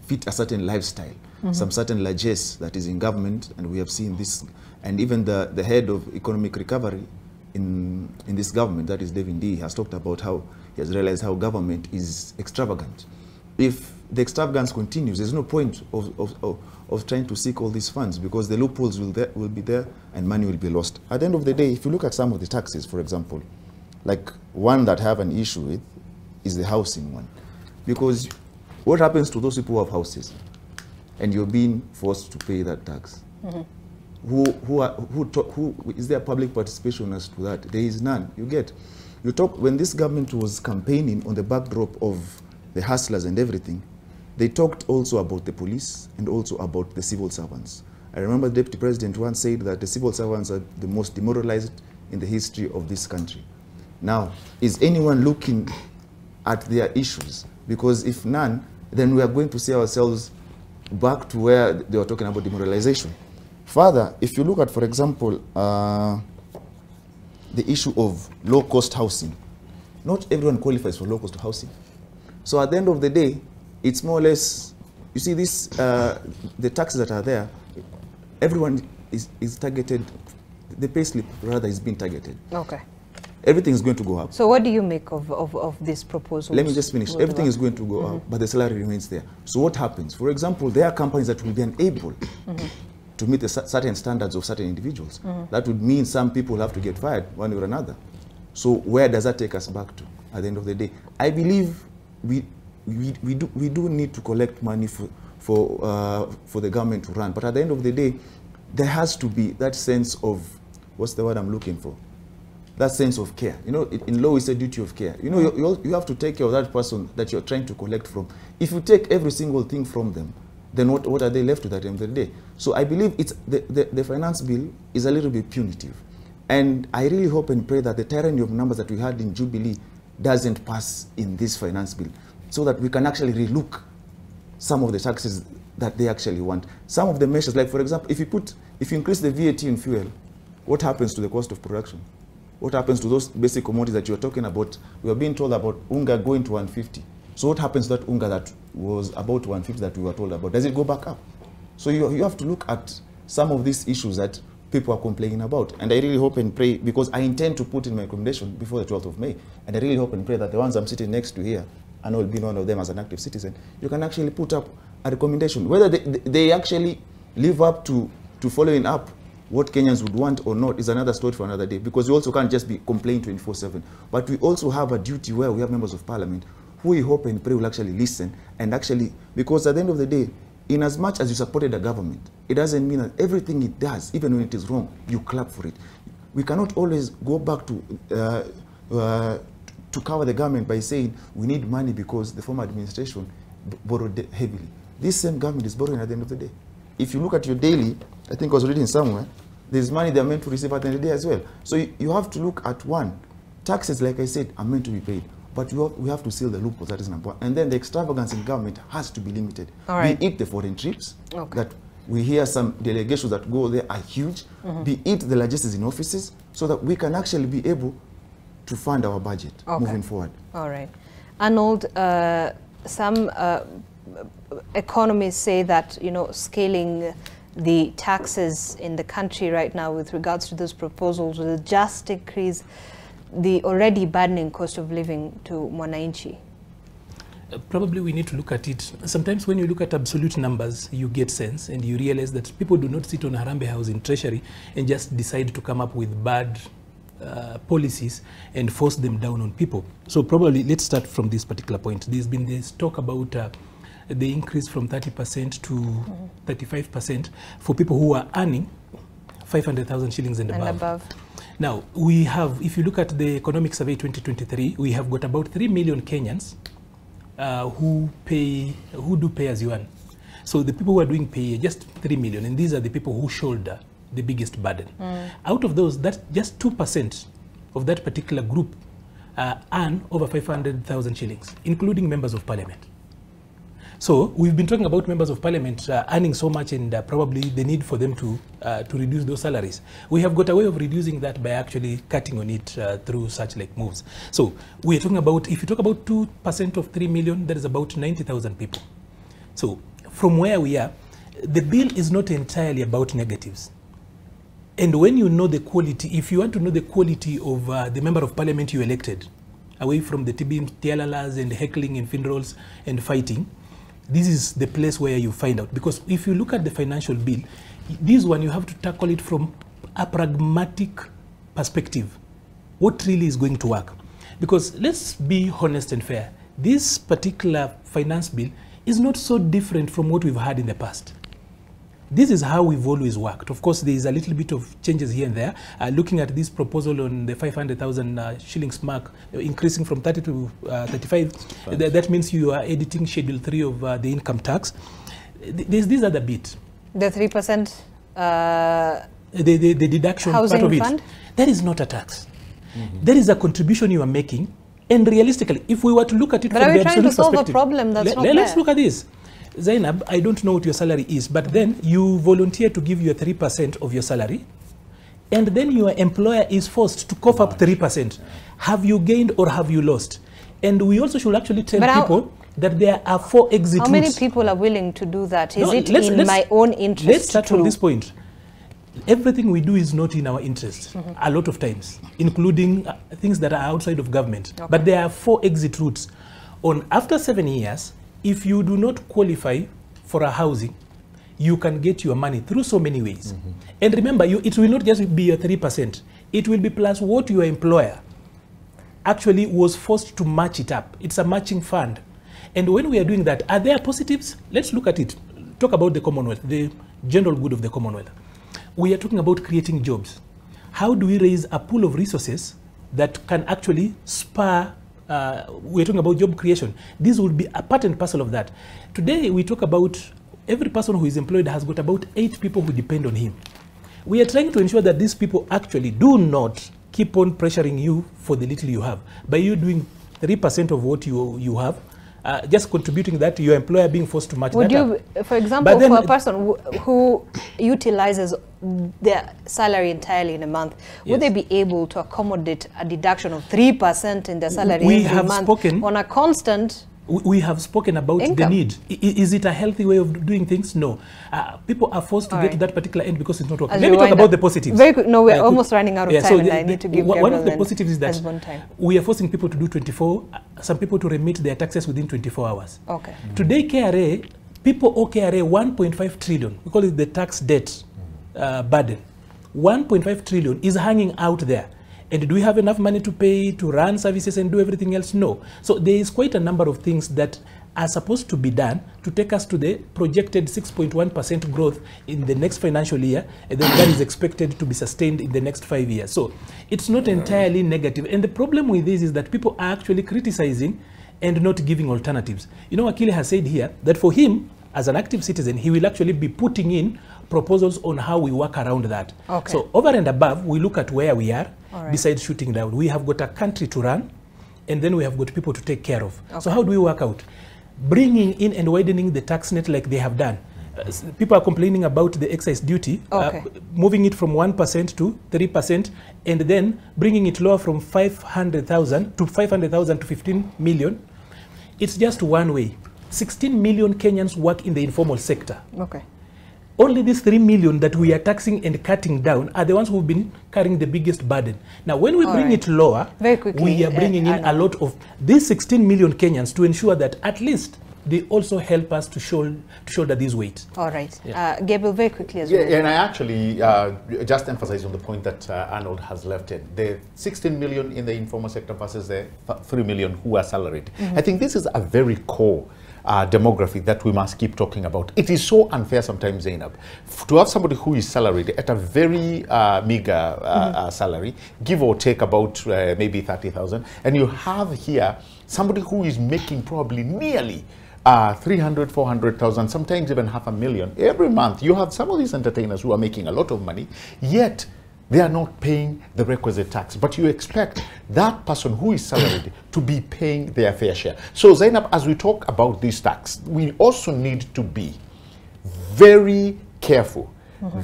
fit a certain lifestyle, some certain largesse that is in government, and we have seen this, and even the head of economic recovery in this government, that is David D, has talked about how he has realized how government is extravagant. If the extravagance continues, there's no point of trying to seek all these funds, because the loopholes will be there and money will be lost. At the end of the day, if you look at some of the taxes, for example, like one that I have an issue with is the housing one. Because what happens to those people who have houses and you're being forced to pay that tax? Who is there public participation as to that? There is none. You talk, when this government was campaigning on the backdrop of the hustlers and everything, they talked also about the police and also about the civil servants. I remember the Deputy President once said that the civil servants are the most demoralized in the history of this country. Now, is anyone looking at their issues? Because if none, then we are going to see ourselves back to where they were talking about demoralization. Further, if you look at, for example, the issue of low-cost housing, not everyone qualifies for low-cost housing. So at the end of the day, it's more or less, you see this, the taxes that are there, everyone is targeted, the pay slip rather is being targeted. Okay. Everything is going to go up. So what do you make of this proposal? Let me just finish. Everything is going to go up, but the salary remains there. So what happens? For example, there are companies that will be unable to meet the certain standards of certain individuals. That would mean some people have to get fired one way or another. So where does that take us back to at the end of the day? I believe we do need to collect money for the government to run, but at the end of the day, there has to be that sense of, what's the word I'm looking for? That sense of care. You know, in law it's a duty of care. You know, you have to take care of that person that you're trying to collect from. If you take every single thing from them, then what are they left with at the end of the day? So I believe it's the finance bill is a little bit punitive. And I really hope and pray that the tyranny of numbers that we had in Jubilee doesn't pass in this finance bill, so that we can actually relook some of the taxes that they actually want. Some of the measures, like for example, if you increase the VAT in fuel, what happens to the cost of production? What happens to those basic commodities that you're talking about? We are being told about unga going to 150. So what happens to that unga that was about 150 that we were told about? Does it go back up? So you have to look at some of these issues that people are complaining about. And I really hope and pray, because I intend to put in my recommendation before the 12th of May, and I really hope and pray that the ones I'm sitting next to here, and I'll be one of them as an active citizen, you can actually put up a recommendation. Whether they actually live up to following up what Kenyans would want or not is another story for another day, because we also can't just be complaining 24/7. But we also have a duty where we have members of parliament who we hope and pray will actually listen, and actually, because at the end of the day, in as much as you supported a government, it doesn't mean that everything it does, even when it is wrong, you clap for it. We cannot always go back to cover the government by saying we need money because the former administration borrowed heavily. This same government is borrowing at the end of the day. If you look at your daily, I think I was reading somewhere, there's money they're meant to receive at the end of the day as well. So you have to look at one. Taxes, like I said, are meant to be paid. But we have to seal the loopholes, that is number one. And then the extravagance in government has to be limited. All right. Be it the foreign trips, that we hear some delegations that go there are huge. Be it the logistics in offices, so that we can actually be able to fund our budget moving forward. All right. Arnold, some economists say that, you know, scaling the taxes in the country right now with regards to those proposals will just increase the already burdening cost of living to Mwananchi. Probably we need to look at it. Sometimes when you look at absolute numbers, you get sense and you realize that people do not sit on Harambee House in Treasury and just decide to come up with bad policies and force them down on people. So probably let's start from this particular point. There's been this talk about the increase from 30% to 35% for people who are earning 500,000 shillings and above. Now, we have, if you look at the Economic Survey 2023, we have got about 3 million Kenyans who do pay as you earn. So the people who are doing pay, just 3 million, and these are the people who shoulder the biggest burden. Out of those, that's just 2% of that particular group earn over 500,000 shillings, including members of parliament. So we've been talking about members of parliament earning so much, and probably the need for them to reduce those salaries. We have got a way of reducing that by actually cutting on it through such like moves. So we're talking about, if you talk about 2% of 3 million, that is about 90,000 people. So from where we are, the bill is not entirely about negatives. And when you know the quality, if you want to know the quality of the member of parliament you elected, away from the tialalas and heckling and funerals and fighting, this is the place where you find out. Because if you look at the financial bill, this one you have to tackle it from a pragmatic perspective. What really is going to work? Because let's be honest and fair, this particular finance bill is not so different from what we've had in the past. This is how we've always worked. Of course, there is a little bit of changes here and there. Looking at this proposal on the 500,000 shillings mark, increasing from 30 to 35, that means you are editing Schedule 3 of the income tax. There's this other bit. The 3%? The deduction part of it. Fund? That is not a tax. That is a contribution you are making. And realistically, if we were to look at it from the absolute perspective. But are we trying to solve a problem that's not there? Let's look at this. Zainab, I don't know what your salary is, but then you volunteer to give you a 3% of your salary, and then your employer is forced to cough up 3%. Have you gained or have you lost? And we also should actually tell people that there are 4 exit routes. How many people are willing to do that? Is it in my own interest? Let's start from this point. everything we do is not in our interest a lot of times, including things that are outside of government. Okay. But there are 4 exit routes. After 7 years, if you do not qualify for a housing, you can get your money through so many ways. And remember, it will not just be your 3%. It will be plus what your employer actually was forced to match it up. It's a matching fund. And when we are doing that, are there positives? Let's look at it. Talk about the Commonwealth, the general good of the Commonwealth. We are talking about creating jobs. How do we raise a pool of resources that can actually spur, we're talking about job creation. This will be a part and parcel of that. Today, we talk about every person who is employed has got about 8 people who depend on him. We are trying to ensure that these people actually do not keep on pressuring you for the little you have. By you doing 3% of what you have, just contributing that, your employer being forced to match that. Would you, for example, for a person who utilizes their salary entirely in a month, would they be able to accommodate a deduction of 3% in their salary every month on a constant? We have spoken about income. The need. Is it a healthy way of doing things? No. People are forced to get to that particular end because it's not working. Let me talk about the positives. Very quick. No, we're almost running out of time, and I need to give one of the positives is that we are forcing people to do 24, some people to remit their taxes within 24 hours. Okay. Today, KRA, people owe KRA 1.5 trillion. We call it the tax debt burden. 1.5 trillion is hanging out there. And do we have enough money to pay, to run services and do everything else? No. So there is quite a number of things that are supposed to be done to take us to the projected 6.1% growth in the next financial year, and then that is expected to be sustained in the next 5 years. So it's not entirely negative. And the problem with this is that people are actually criticizing and not giving alternatives. You know, Akili has said here that for him, as an active citizen, he will actually be putting in proposals on how we work around that. Okay. So over and above, we look at where we are, besides shooting down. We have got a country to run, and then we have got people to take care of. Okay. So how do we work out? Bringing in and widening the tax net like they have done. People are complaining about the excise duty, moving it from 1% to 3%, and then bringing it lower from 500,000 to 15 million. It's just one way. 16 million Kenyans work in the informal sector. Okay. Only these 3 million that we are taxing and cutting down are the ones who've been carrying the biggest burden. Now, when we bring it lower, very quickly, we are bringing in a lot of these 16 million Kenyans to ensure that at least they also help us to shoulder this weight. All right. Gabriel, very quickly as well. Yeah, and I actually just emphasize on the point that Arnold has left in. The 16 million in the informal sector versus the 3 million who are salaried. I think this is a very core demographic that we must keep talking about. It is so unfair sometimes, Zainab, to have somebody who is salaried at a very meager salary, give or take about maybe 30,000, and you have here somebody who is making probably nearly 300, 400,000, sometimes even 500,000 every month. You have some of these entertainers who are making a lot of money, yet they are not paying the requisite tax. But you expect that person who is salaried to be paying their fair share. So Zainab, as we talk about this tax, we also need to be very careful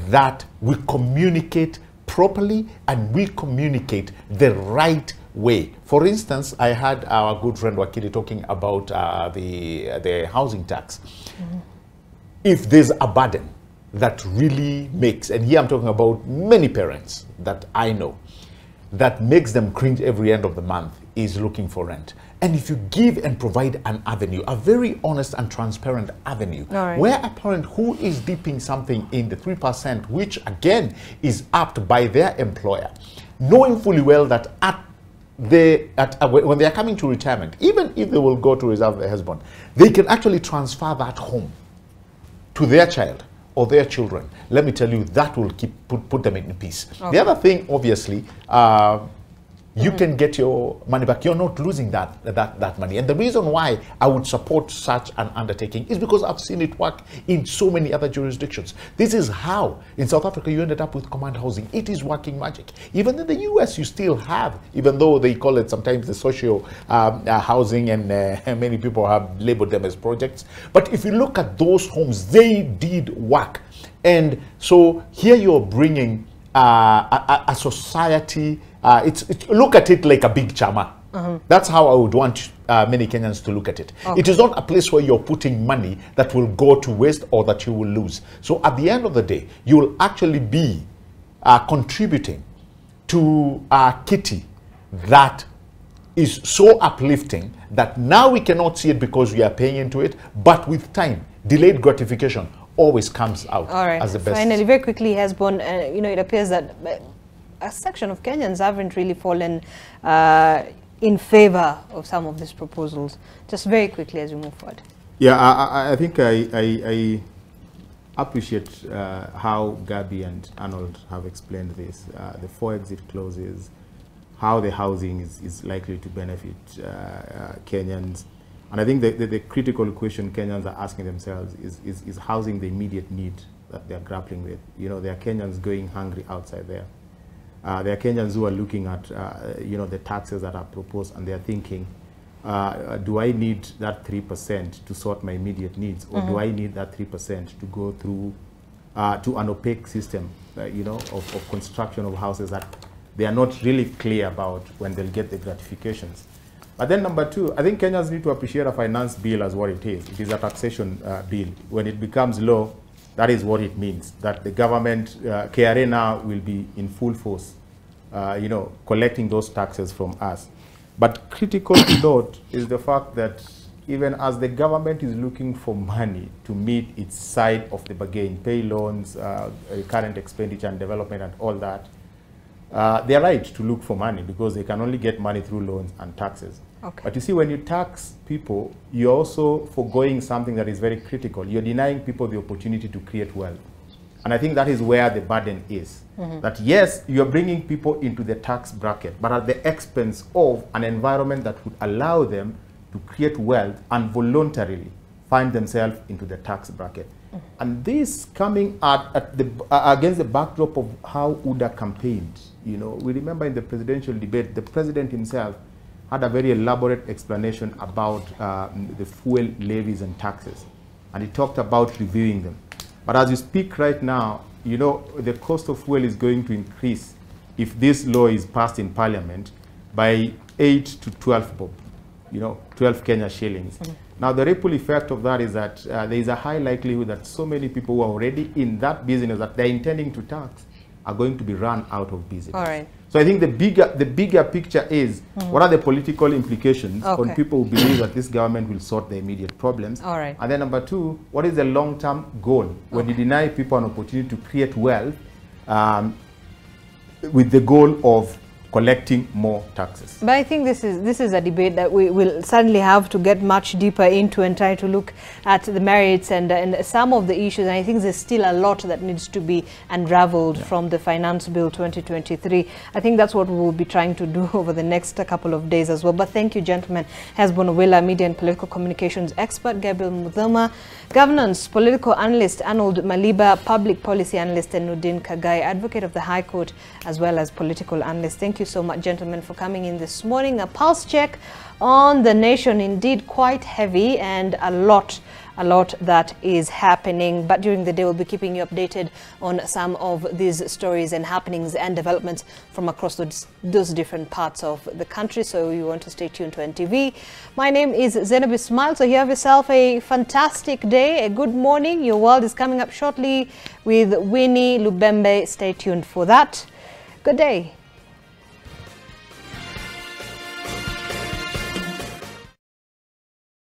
that we communicate properly and we communicate the right way. For instance, I had our good friend Wakili talking about the housing tax. If there's a burden that really makes, and here I'm talking about many parents that I know, that makes them cringe every end of the month, is looking for rent. And if you give and provide an avenue, a very honest and transparent avenue, where a parent who is dipping something in the 3%, which again is upped by their employer, knowing fully well that when they are coming to retirement, even if they will go to reserve their husband, they can actually transfer that home to their child or their children. Let me tell you, that will put them in peace. The other thing, obviously, you can get your money back. You're not losing that money. And the reason why I would support such an undertaking is because I've seen it work in so many other jurisdictions. This is how, in South Africa, you ended up with command housing. It is working magic. Even in the US, you still have, even though they call it sometimes the social housing, and many people have labeled them as projects. But if you look at those homes, they did work. And so here you're bringing a society, look at it like a big chama. That's how I would want many Kenyans to look at it. It is not a place where you're putting money that will go to waste or that you will lose. So at the end of the day, you will actually be contributing to a kitty that is so uplifting that now we cannot see it because we are paying into it, but with time, delayed gratification always comes out as the best. Finally, very quickly, Hesbon, it appears that a section of Kenyans haven't really fallen in favor of some of these proposals. Just very quickly as we move forward. Yeah, I think I appreciate how Gabi and Arnold have explained this. The 4 exit clauses, how the housing is likely to benefit Kenyans. And I think the critical question Kenyans are asking themselves is housing the immediate need that they're grappling with. There are Kenyans going hungry outside there. There are Kenyans who are looking at, the taxes that are proposed, and they're thinking, do I need that 3% to sort my immediate needs, or do I need that 3% to go through to an opaque system, of construction of houses that they are not really clear about when they'll get the gratifications. But then number 2, I think Kenyans need to appreciate a finance bill as what it is. It is a taxation bill. When it becomes law, that is what it means, that the government, KRA now will be in full force, collecting those taxes from us. But critical to note is the fact that even as the government is looking for money to meet its side of the bargain, pay loans, current expenditure and development and all that, they are right to look for money because they can only get money through loans and taxes. Okay. But you see, when you tax people, you're also foregoing something that is very critical. You're denying people the opportunity to create wealth. And I think that is where the burden is. That yes, you're bringing people into the tax bracket, but at the expense of an environment that would allow them to create wealth and voluntarily find themselves into the tax bracket. And this coming against the backdrop of how UDA campaigned. We remember in the presidential debate, the president himself had a very elaborate explanation about the fuel levies and taxes. And he talked about reviewing them. But as you speak right now, the cost of fuel is going to increase if this law is passed in parliament by 8 to 12 bob, 12 Kenya shillings. Now, the ripple effect of that is that there is a high likelihood that so many people who are already in that business that they're intending to tax are going to be run out of business. All right. So I think the bigger picture is what are the political implications on people who believe that this government will sort the immediate problems. All right. And then number 2, what is the long-term goal when you deny people an opportunity to create wealth with the goal of collecting more taxes? But I think this is a debate that we will certainly have to get much deeper into and try to look at the merits and some of the issues. And I think there's still a lot that needs to be unraveled from the Finance Bill 2023. I think that's what we will be trying to do over the next couple of days as well. But thank you, gentlemen. Hesbon Owila, media and political communications expert, Gabriel Muthoma, governance political analyst Arnold Maliba, public policy analyst, and Nudin Kagai, advocate of the High Court, as well as political analyst. Thank you so much, gentlemen, for coming in this morning. A pulse check on the nation, indeed quite heavy, and a lot that is happening. But during the day, we'll be keeping you updated on some of these stories and happenings and developments from across those different parts of the country. So you want to stay tuned to NTV. My name is Zainab Ismail. So you have yourself a fantastic day, a good morning. Your world is coming up shortly with Winnie Lubembe. Stay tuned for that. Good day.